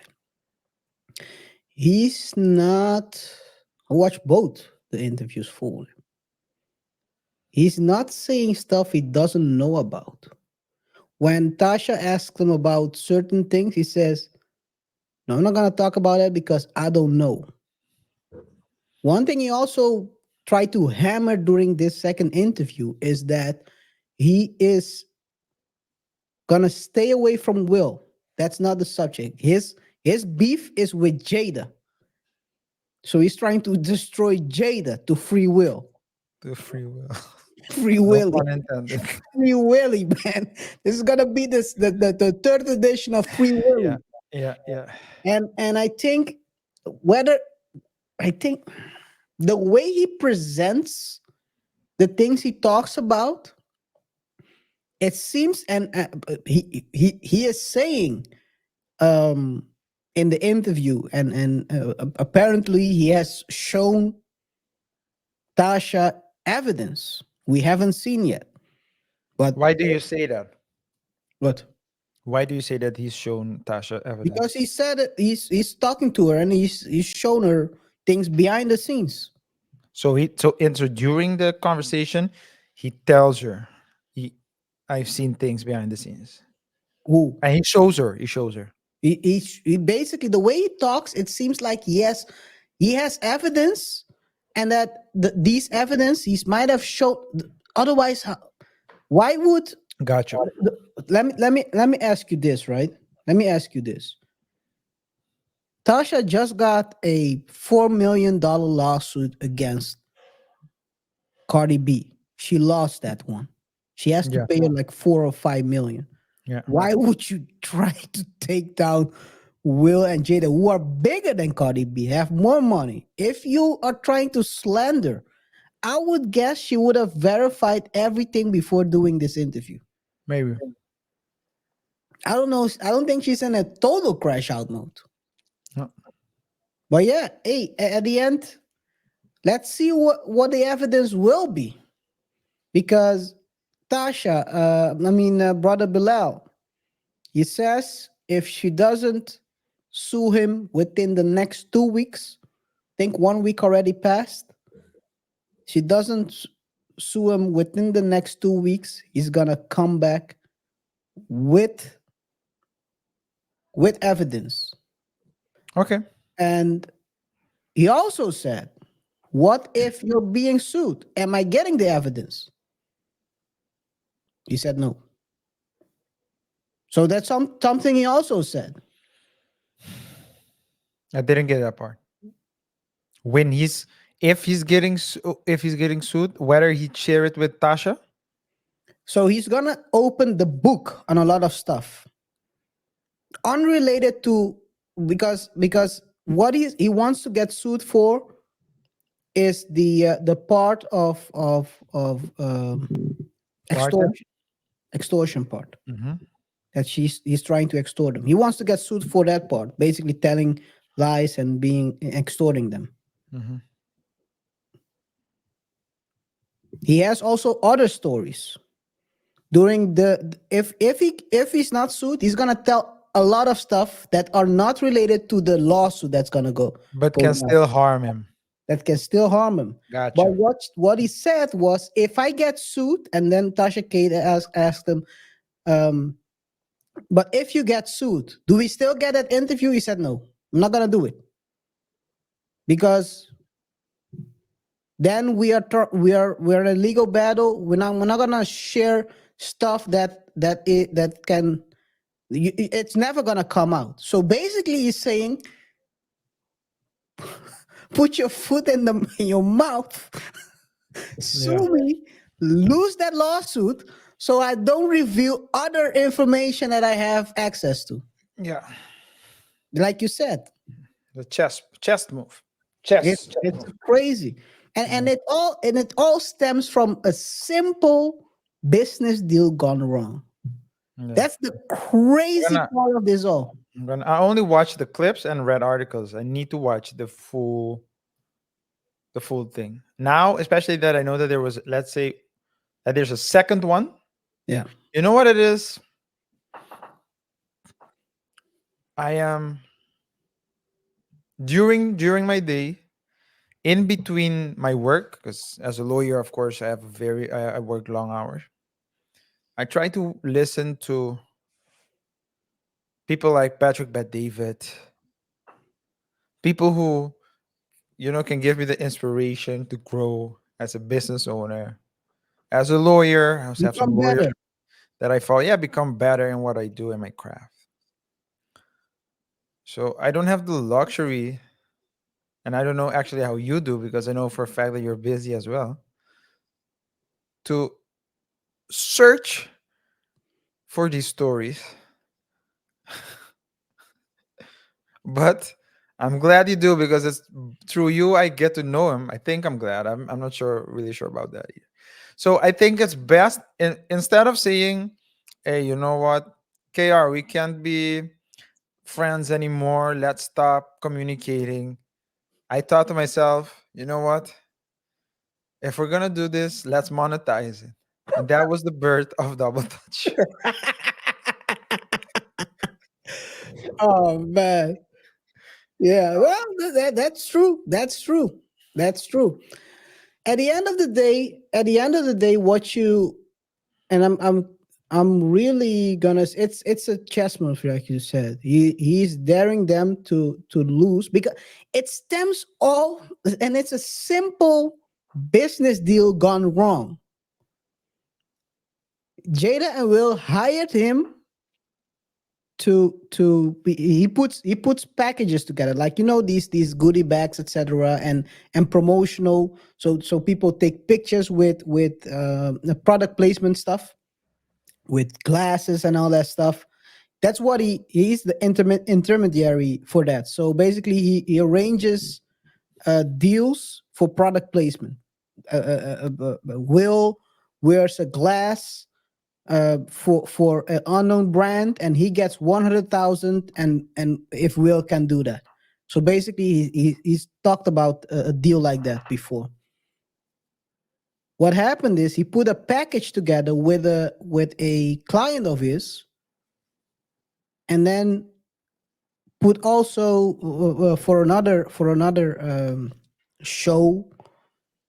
He's not. I watched both the interviews fully. He's not saying stuff he doesn't know about. When Tasha asks him about certain things, he says, "No, I'm not gonna talk about it because I don't know." One thing he also tried to hammer during this second interview is that he is gonna stay away from Will. That's not the subject. His beef is with Jada. So he's trying to destroy Jada to free Will. The free will. Free No Willy. pun intended. Free Willy, man. This is gonna be the third edition of Free Yeah, Willy. yeah. And I think whether I think the way he presents the things he talks about, it seems, and he is saying in the interview, and apparently he has shown Tasha evidence we haven't seen yet. But Why do you say that? what? Why do you say that he's shown Tasha Because evidence? he said it, he's talking to her and he's shown her things behind the scenes. So during the conversation, he tells her, he, I've seen things behind the scenes, Who and he shows her. He shows her. he basically, the way he talks, it seems like he has evidence, and that these evidence he might have shown. Otherwise, why would Got you. let me ask you this, right? Let me ask you this. Tasha just got a $4 million lawsuit against Cardi B. She lost that one. She has to Yeah, pay her like 4 or 5 million. yeah. Why would you try to take down Will and Jada, who are bigger than Cardi B, have more money? If you are trying to slander, I would guess she would have verified everything before doing this interview. Maybe. I don't know. I don't think she's in a total crash out mode. No. But yeah, hey, at the end, let's see what the evidence will be. Because Tasha, brother Bilal, he says if she doesn't sue him within the next 2 weeks, I think 1 week already passed. She doesn't sue him within the next 2 weeks. He's gonna come back with evidence. Okay. And he also said, "What if you're being sued? Am I getting the evidence?" He said no. So that's something he also said. I didn't get that part. When he's if he's getting sued, whether he share it with Tasha. So he's gonna open the book on a lot of stuff unrelated to, because what he wants to get sued for is the part of Part. extortion part, Mm-hmm. that he's trying to extort them. He wants to get sued for that part, basically telling lies and being extorting them. Mm-hmm. He has also other stories. During the if he's not sued, he's gonna tell a lot of stuff that are not related to the lawsuit that's gonna But go can down, still harm him. that can still harm him. Got But you. what he said was, if I get sued, and then Tasha Kate asked him, um, but if you get sued, do we still get that interview? He said no, I'm not gonna do it, because then we're in a legal battle. We're not gonna share stuff that can, it's never gonna come out. So basically, he's saying, put your foot in your mouth, sue Yeah. me, lose that lawsuit, so I don't reveal other information that I have access to. Yeah. Like you said, The chest move. it's crazy, and it all stems from a simple business deal gone wrong. Yeah. That's the crazy Gonna- part of this all. I only watched the clips and read articles. I need to watch the full thing now, especially that I know that there was, let's say, that there's a second one. Yeah. You know what it is? I am during my day, in between my work, because as a lawyer, of course, I work long hours. I try to listen to people like Patrick Bet David, people who can give me the inspiration to grow as a business owner, as a lawyer. I also have some Become lawyers better. that I follow. Yeah, become better in what I do in my craft. So I don't have the luxury, and I don't know actually how you do, because I know for a fact that you're busy as well. to search for these stories, but I'm glad you do because it's through you I get to know him. I think I'm glad. I'm not sure, really sure about that either. So I think it's best instead of saying, "Hey, you know what, KR, we can't be friends anymore. Let's stop communicating." I thought to myself, you know what? If we're gonna do this, let's monetize it. And that was the birth of Double Touch. Oh man. Yeah, well, that's true. That's true. That's true. At the end of the day, what you and I'm really gonna. It's a chess move, like you said. He's daring them to lose because it stems all, and it's a simple business deal gone wrong. Jada and Will hired him to be, he puts packages together, like these goodie bags, etc., and promotional, so people take pictures with the product placement stuff, with glasses and all that stuff. That's what he's the intermediary for that. So basically he arranges deals for product placement. Will wears a glass for an unknown brand, and he gets 100,000, and if Will can do that. So basically he's talked about a deal like that before. What happened is he put a package together with a client of his, and then put also for another show,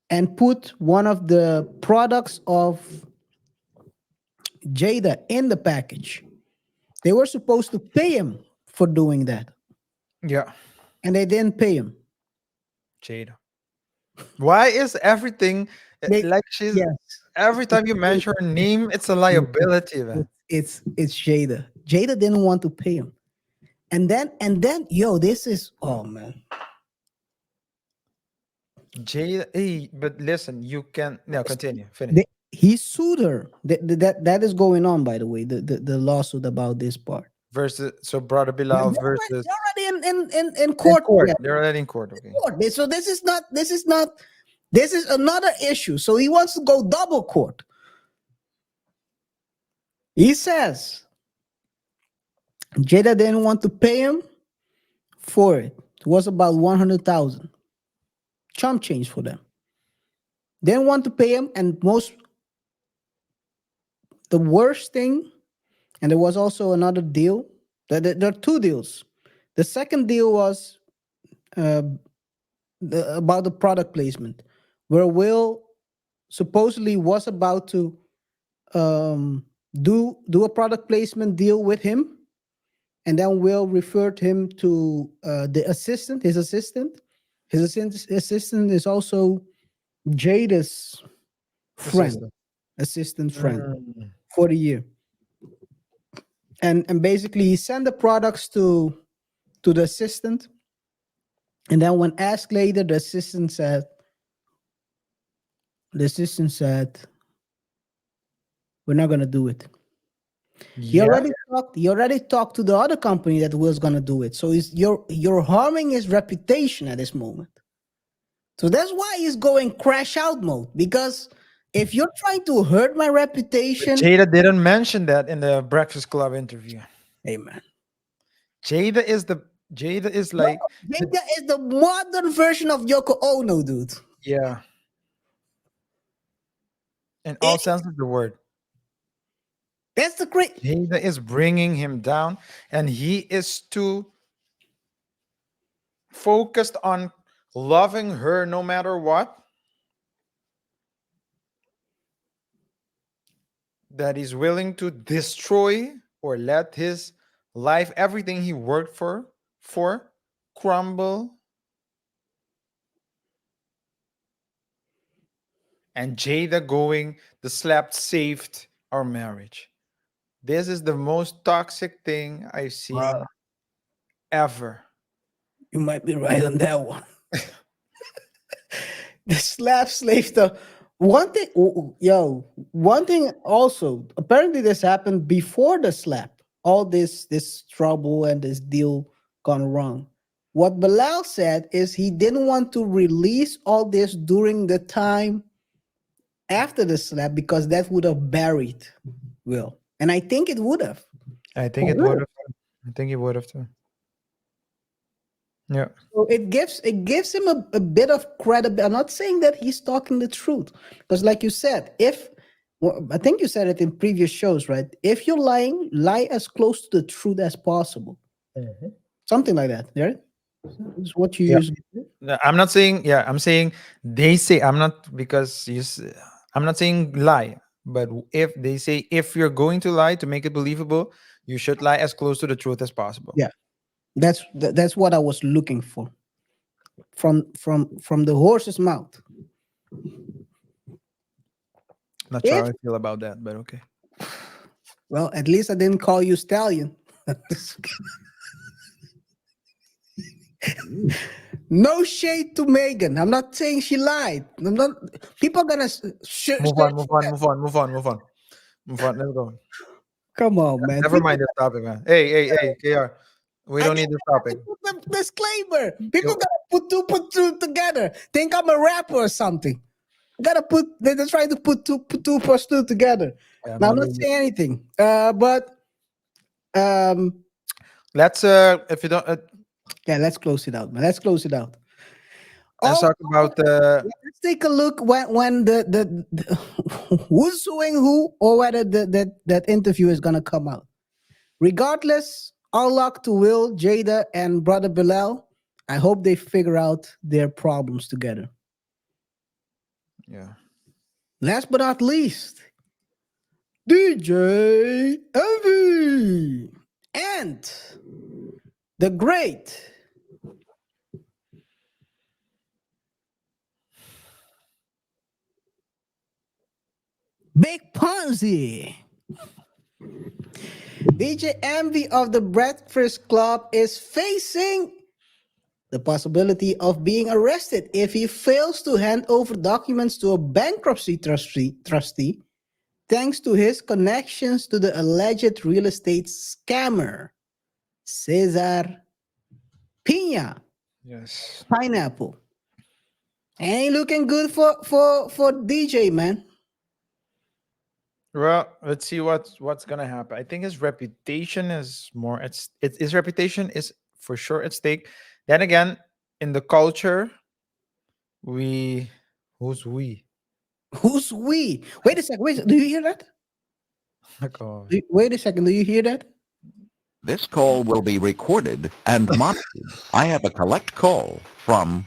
and put one of the products of Jada in the package. They were supposed to pay him for doing that, Yeah, and they didn't pay him. Jada. Why is everything They, like she's yes, every time you mention her name, it's a liability, man. it's Jada. Jada didn't want to pay him, and then yo, this is, oh man. Jada, hey, but listen, you can now continue, finish. He sued her. That is going on, by the way. The lawsuit about this part. Versus so brother They're Bilal versus already in in court court. already. They're already in court. Okay. So this is another issue. So he wants to go double court. He says Jada didn't want to pay him for it. It was about 100,000. Chump change for them. Didn't want to pay him, and the worst thing, and there was also another deal. There are two deals. The second deal was uh, about the product placement, where Will supposedly was about to do a product placement deal with him, and then Will referred him to the assistant, his assistant. Assistant is also Jada's friend, Assistant. assistant friend Mm. for the year. And basically he sent the products to the assistant, and then when asked later, the assistant said we're not gonna do it. He Yeah. already talked to the other company that was gonna do it. So you're harming his reputation at this moment. So that's why he's going crash out mode. Because if you're trying to hurt my But reputation, Jada didn't mention that in the Breakfast Club interview. hey man. Jada is like the, Jada is the modern version of Yoko Ono, dude. yeah, in all It- sense of the word. that's the great. Jada is bringing him down, and he is too focused on loving her no matter what, that he's willing to destroy or let his life, everything he worked for crumble. And Jada going, the slap saved our marriage. This is the most toxic thing I've seen Bruh, ever. you might be right on that one. The slap slave stuff. One thing, one thing also. Apparently, this happened before the slap. All this trouble and this deal gone wrong. What Bilal said is he didn't want to release all this during the time after the slap because that would have buried Will, and I think it would have. I think For it would real. have. I think it would have too. Yeah. So it gives him a bit of credibility. I'm not saying that he's talking the truth, because like you said, if well, I think you said it in previous shows, right? If you're lying, lie as close to the truth as possible. Something like that, right? Is what you Yeah. usually do. No, I'm not saying. Yeah, I'm saying they say. I'm not because I'm not saying lie, but if they say if you're going to lie to make it believable, you should lie as close to the truth as possible. Yeah, that's what I was looking for from the horse's mouth. Not sure If how I feel about that, but okay. well, at least I didn't call you stallion. No shade to Megan. I'm not saying she lied. I'm not. People are gonna Move on. Move on. Move on. Move on. Move on. Move on. Let's go. come on, man. Never mind this topic, man. Hey, KR. We don't need this topic. Put the disclaimer. People Yo. gotta put two together. Think I'm a rapper or something. Gotta put. They're trying to put two plus two together. Yeah, Now I'm man, not saying anything. But let's if you don't yeah, let's close it out, man. Let's close it out. let's Oh, talk about let's take a look when the who's suing who, or whether that interview is gonna come out. Regardless, all luck to Will, Jada, and brother Bilaal. I hope they figure out their problems together. yeah. Last but not least, DJ Envy and the great Big Ponzi. DJ Envy of the Breakfast Club is facing the possibility of being arrested if he fails to hand over documents to a bankruptcy trustee thanks to his connections to the alleged real estate scammer, Cesar Pina, Yes. Pineapple. Ain't looking good for DJ, man. Well, let's see what's gonna happen. I think his reputation is more. His reputation is for sure at stake. Then again, in the culture, we who's we? Who's we? Wait a second. Wait, do you hear that? Like, oh, Wait a second. Do you hear that? This call will be recorded and monitored. I have a collect call from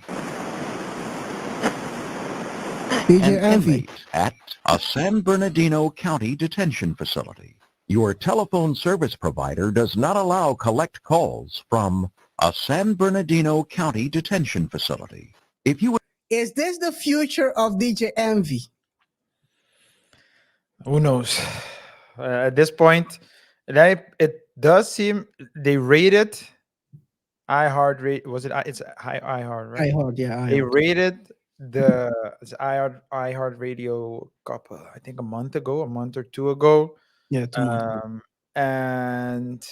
DJ an Envy. inmate at a San Bernardino County detention facility. Your telephone service provider does not allow collect calls from a San Bernardino County detention facility. If you Is this the future of DJ Envy? who knows? At this point, it does seem they rated iHeart rate. Was it? It's iHeart, right? I heard, yeah, I They heard. rated the iHeart Radio couple, I think a month or two ago. Yeah, 2 months ago. And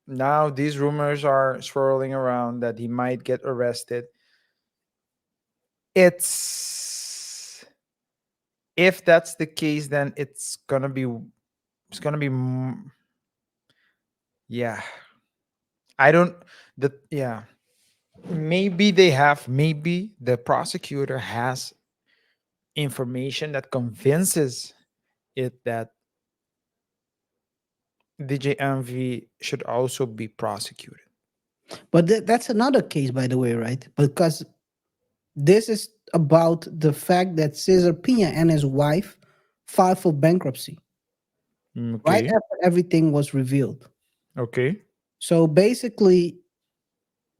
now these rumors are swirling around that he might get arrested. It's if that's the case, then yeah. I don't yeah. Maybe the prosecutor has information that convinces it that DJ MV should also be prosecuted. But that's another case, by the way, right? Because this is about the fact that Cesar Pina and his wife filed for bankruptcy right Okay. after everything was revealed. Okay. So basically,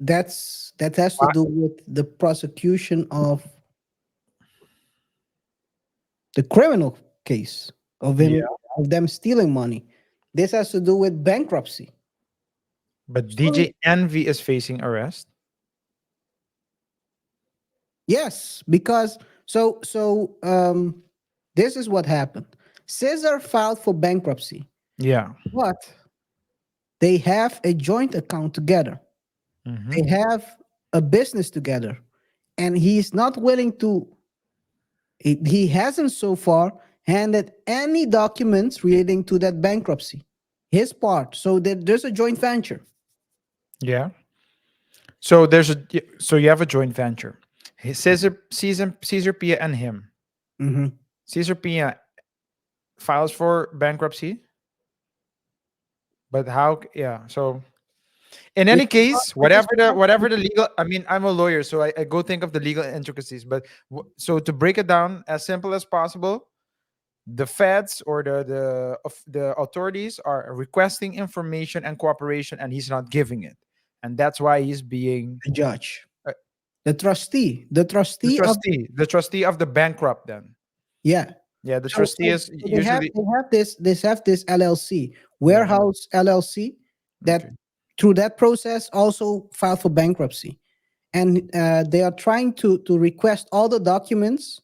that has to do with the prosecution of the criminal case of him Yeah. of them stealing money. This has to do with bankruptcy. But So, DJ Envy is facing arrest. yes, because So this is what happened. Cesar filed for bankruptcy, Yeah. but they have a joint account together. Hmm. They have a business together, and he's not willing to. He hasn't so far handed any documents relating to that bankruptcy, his part. So there's a joint venture. Yeah. So so you have a joint venture. Caesar Pia and him. Mhm. Cesar Pina files for bankruptcy, but how? Yeah. So in It any is not. case, It is whatever not. the legal. I mean, I'm a lawyer, so I go think of the legal intricacies. But so to break it down as simple as possible, the feds or the authorities are requesting information and cooperation, and he's not giving it, and that's why he's being The judge, uh, the trustee, the trustee of the trustee of the bankrupt. Then yeah. yeah, the So, trustee so, is so they have usually this LLC, yeah. Warehouse LLC, Okay. that through that process also filed for bankruptcy, and they are trying to request all the documents,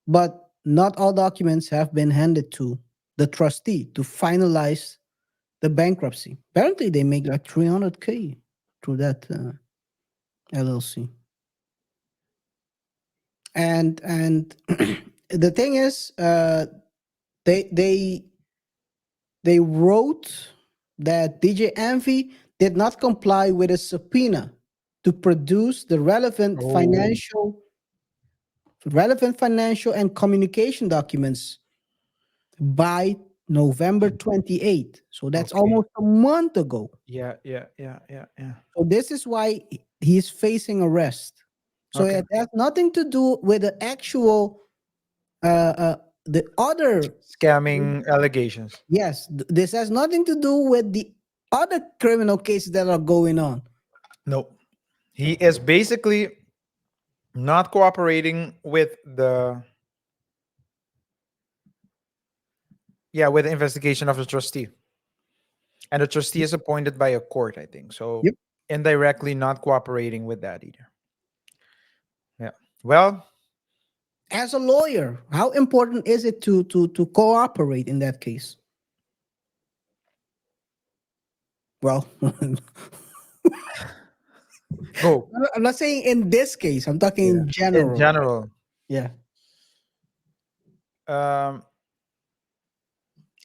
but not all documents have been handed to the trustee to finalize the bankruptcy. Apparently, they make like 300K through that LLC, and the thing is, they they they wrote that DJ Envy did not comply with a subpoena to produce the Oh, relevant financial and communication documents by November 28th. So that's okay. almost a month ago. Yeah, yeah, yeah, yeah, yeah. So this is why he's facing arrest. So Okay. it has nothing to do with the actual the other. Scamming allegations. Yes, this has nothing to do with the other criminal cases that are going on. No, he is basically not cooperating with the with the investigation of the trustee, and the trustee is appointed by a court, I think. So Yep. indirectly not cooperating with that either. Yeah. Well, As a lawyer, how important is it to cooperate in that case? Well, go I'm not saying in this case. I'm talking yeah. in In general. general. Yeah. Um,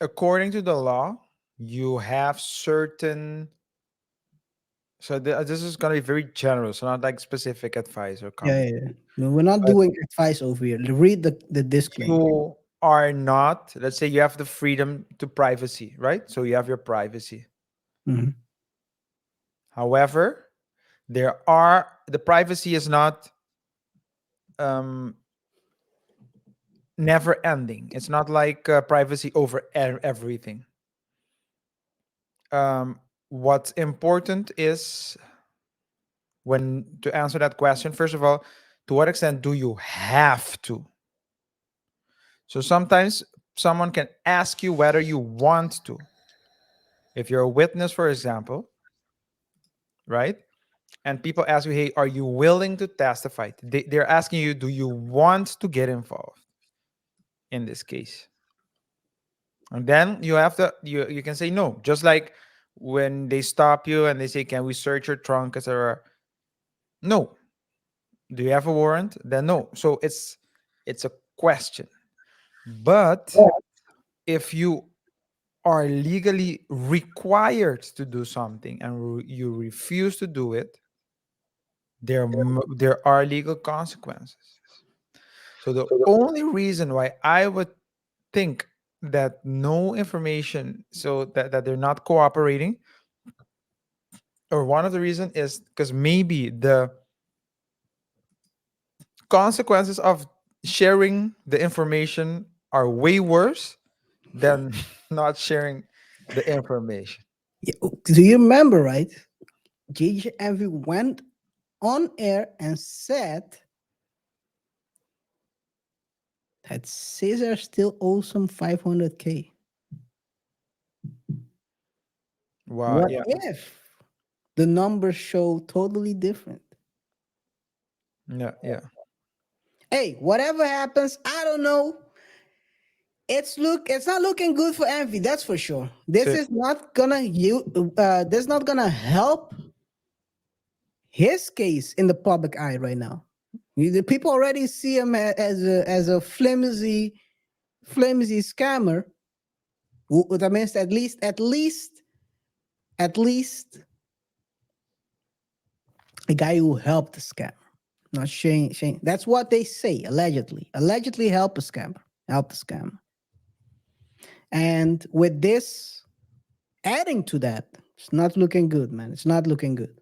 according to the law, you have certain. So this is going to be very general, so not like specific advice or Yeah, comment. yeah, yeah. No, we're not But doing advice over here. Read the disclaimer. you are not. Let's say you have the freedom to privacy, right? So you have your privacy. Mhm. However, the privacy is not um, never ending. It's not like privacy over everything. What's important is when to answer that question, first of all, to what extent do you have to? So sometimes someone can ask you whether you want to. If you're a witness, for example, right? And people ask you, hey, are you willing to testify? They're asking you, do you want to get involved in this case? And then you have to, you can say no. Just like when they stop you and they say, can we search your trunk, etc. No. Do you have a warrant? Then no. So it's a question. But if you are legally required to do something and you refuse to do it, there are legal consequences. So the only reason why I would think that no information, so that they're not cooperating, or one of the reasons is because maybe the consequences of sharing the information are way worse than not sharing the information. Yeah, do you remember, right? JJ Envy went on air and said that Caesar still owes him 500K. Wow. What Yeah. if the numbers show totally different? Yeah. Yeah. Hey, whatever happens, I don't know. It's not looking good for Envy, that's for sure. This So is not gonna this not gonna help his case in the public eye right now. The people already see him as a flimsy scammer. That means at least a guy who helped the scammer. Not Shane. That's what they say, allegedly. Allegedly help a scammer. Help the scammer. And with this adding to that, it's not looking good, man. It's not looking good.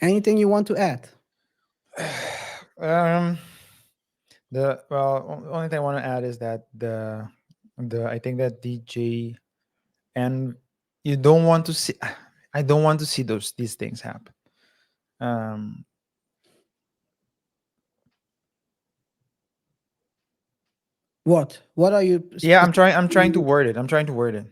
Anything you want to add? um only thing I want to add is that the I think that DJ, and you don't want to see I don't want to see these things happen. Um What? What are you yeah, I'm trying to specifically? word it. I'm trying to word it.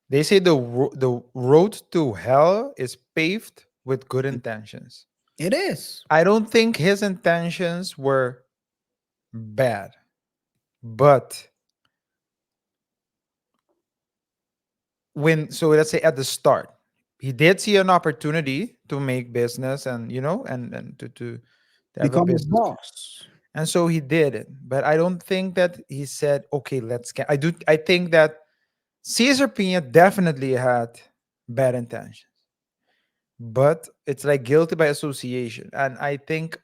They say the road to hell is paved with good intentions. It is. I don't think his intentions were bad, but let's say at the start, he did see an opportunity to make business, and and to have a Become a business, boss. and so he did it. But I don't think that he said, okay, let's get. I think that Cesar Pina definitely had bad intentions, but it's like guilty by association. And I think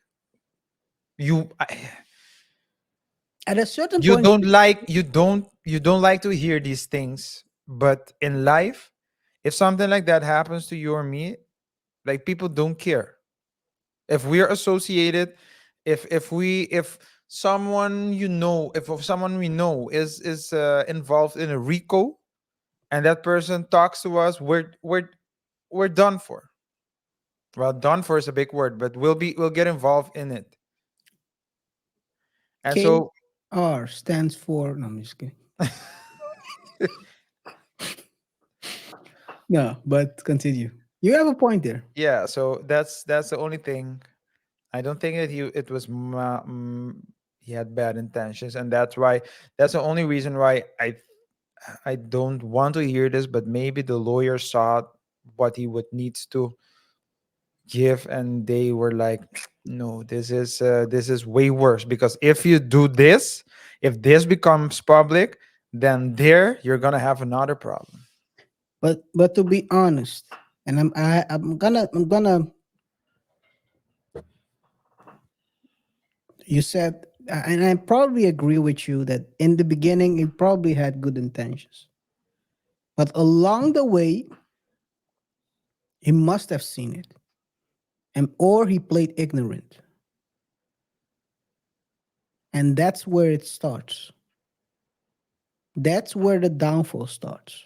you At a certain you point, don't like you don't like to hear these things, but in life, if something like that happens to you or me, like, people don't care if we're associated, if someone if someone we know is involved in a RICO, and that person talks to us, we're done for. Well, done for is a big word, but we'll get involved in it. And so KR stands for. No, I'm just kidding. No, but continue. You have a point there. yeah, so that's the only thing. I don't think that he had bad intentions, and that's the only reason why I don't want to hear this. But maybe the lawyer saw what he would needs to give, and they were like, no, this is way worse, because if you do this, if this becomes public, then you're gonna have another problem. But to be honest, and I'm gonna. You said, and I probably agree with you that in the beginning he probably had good intentions, but along the way he must have seen it, and or he played ignorant, and that's where it starts. That's where the downfall starts.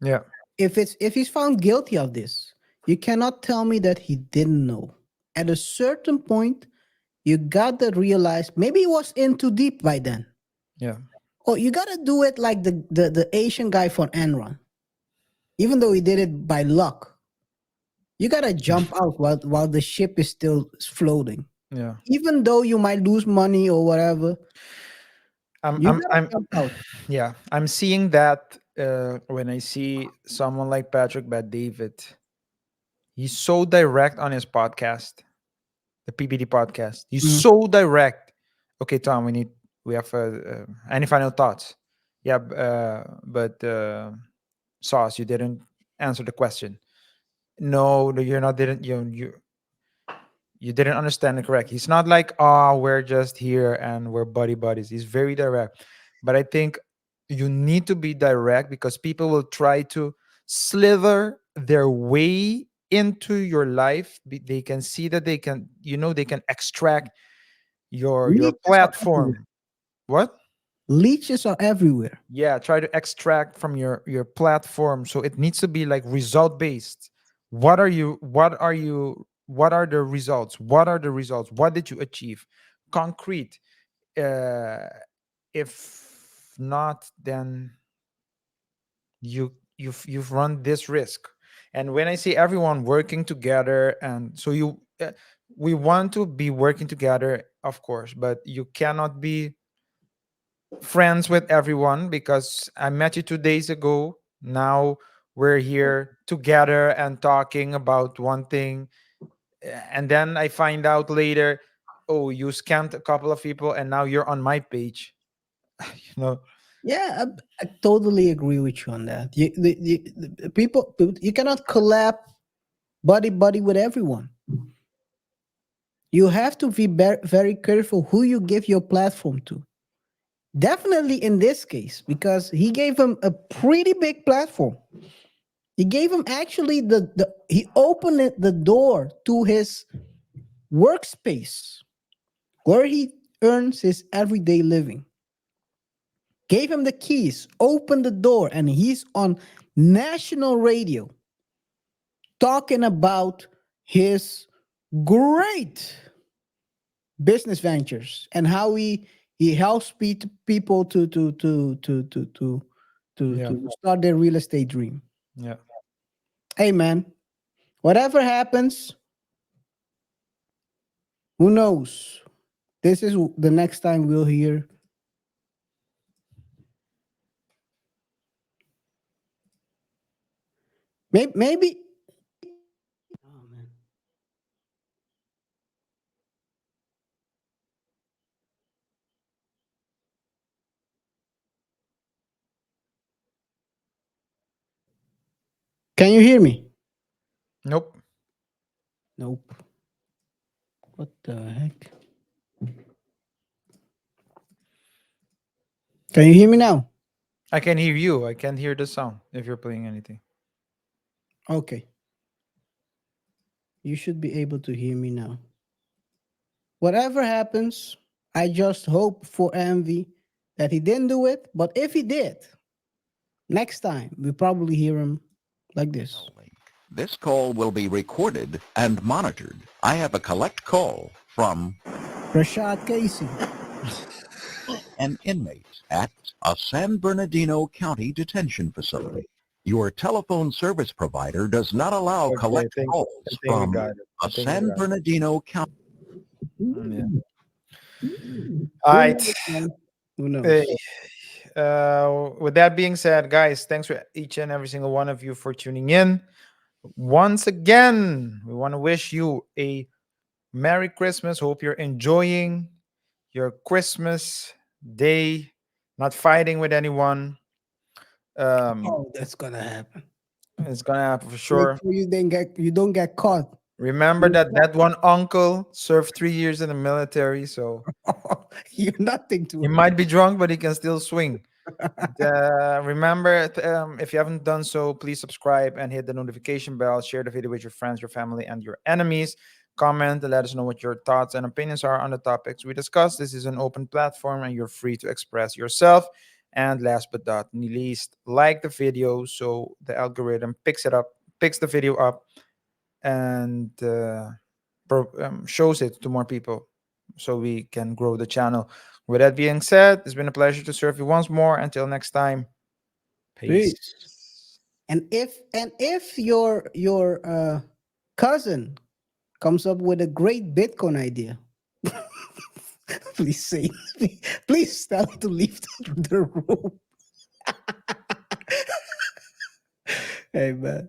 Yeah, If he's found guilty of this, you cannot tell me that he didn't know. At a certain point, you gotta realize maybe he was in too deep by then. yeah, Or you gotta do it like the Asian guy from Enron. Even though he did it by luck, you gotta jump out while the ship is still floating. yeah. Even though you might lose money or whatever, you gotta I'm jump out. yeah, I'm seeing that when I see someone like Patrick Bet David. He's so direct on his podcast, the PBD podcast. He's Mm. so direct. Okay, Tom, we have any final thoughts? Yeah, but Sauce, you didn't answer the question. No, you're not. Didn't you didn't understand it correct. He's not like, we're just here and we're buddies. He's very direct. But I think you need to be direct, because people will try to slither their way into your life. They can see that they can extract your Leeches are everywhere. platform. What? Leeches are everywhere. Yeah, try to extract from your platform. So it needs to be like result based. What are the results? What did you achieve? Concrete. uh if not, then you've run this risk. And when I see everyone working together, and so we want to be working together, of course, but you cannot be friends with everyone because I met you 2 days ago. Now we're here together and talking about one thing, and then I find out later, oh, you scammed a couple of people, and now you're on my page. you know, Yeah, I totally agree with you on that. The people, you cannot collab buddy with everyone. You have to be very careful who you give your platform to. Definitely in this case, because he gave him a pretty big platform. He gave him actually he opened the door to his workspace where he earns his everyday living. Gave him the keys, opened the door, and he's on national radio talking about his great business ventures and how he helps people yeah, to start their real estate dream. yeah. Hey man, whatever happens, who knows? This is the next time we'll hear. Maybe. Oh man. Can you hear me? Nope. Nope. What the heck? Can you hear me now? I can hear you. I can't hear the sound if you're playing anything. Okay. You should be able to hear me now. Whatever happens, I just hope for Envy that he didn't do it. But if he did, next time we probably hear him like this. This call will be recorded and monitored. I have a collect call from Rashad Casey. an inmate at a San Bernardino County detention facility. Your telephone service provider does not allow Okay, collect I calls think we from got it. I a think we San got it. Bernardino County. Yeah. All Who right. knows, man? Who Hey, knows? with that being said, guys, thanks for each and every single one of you for tuning in. Once again, we want to wish you a Merry Christmas. Hope you're enjoying your Christmas day, not fighting with anyone. Um, Oh, that's gonna happen. it's gonna happen for Make sure. sure you don't get caught. Remember that one uncle served 3 years in the military, so You're nothing to he him. might be drunk, but he can still swing. Remember, if you haven't done so, please subscribe and hit the notification bell. Share the video with your friends, your family, and your enemies. Comment and let us know what your thoughts and opinions are on the topics we discussed. This is an open platform and you're free to express yourself. And last but not least, like the video so the algorithm picks the video up, and shows it to more people so we can grow the channel. With that being said, it's been a pleasure to serve you once more. Until next time, peace. Peace. And if your cousin comes up with a great Bitcoin idea, please say, please tell him to leave the room. Hey man.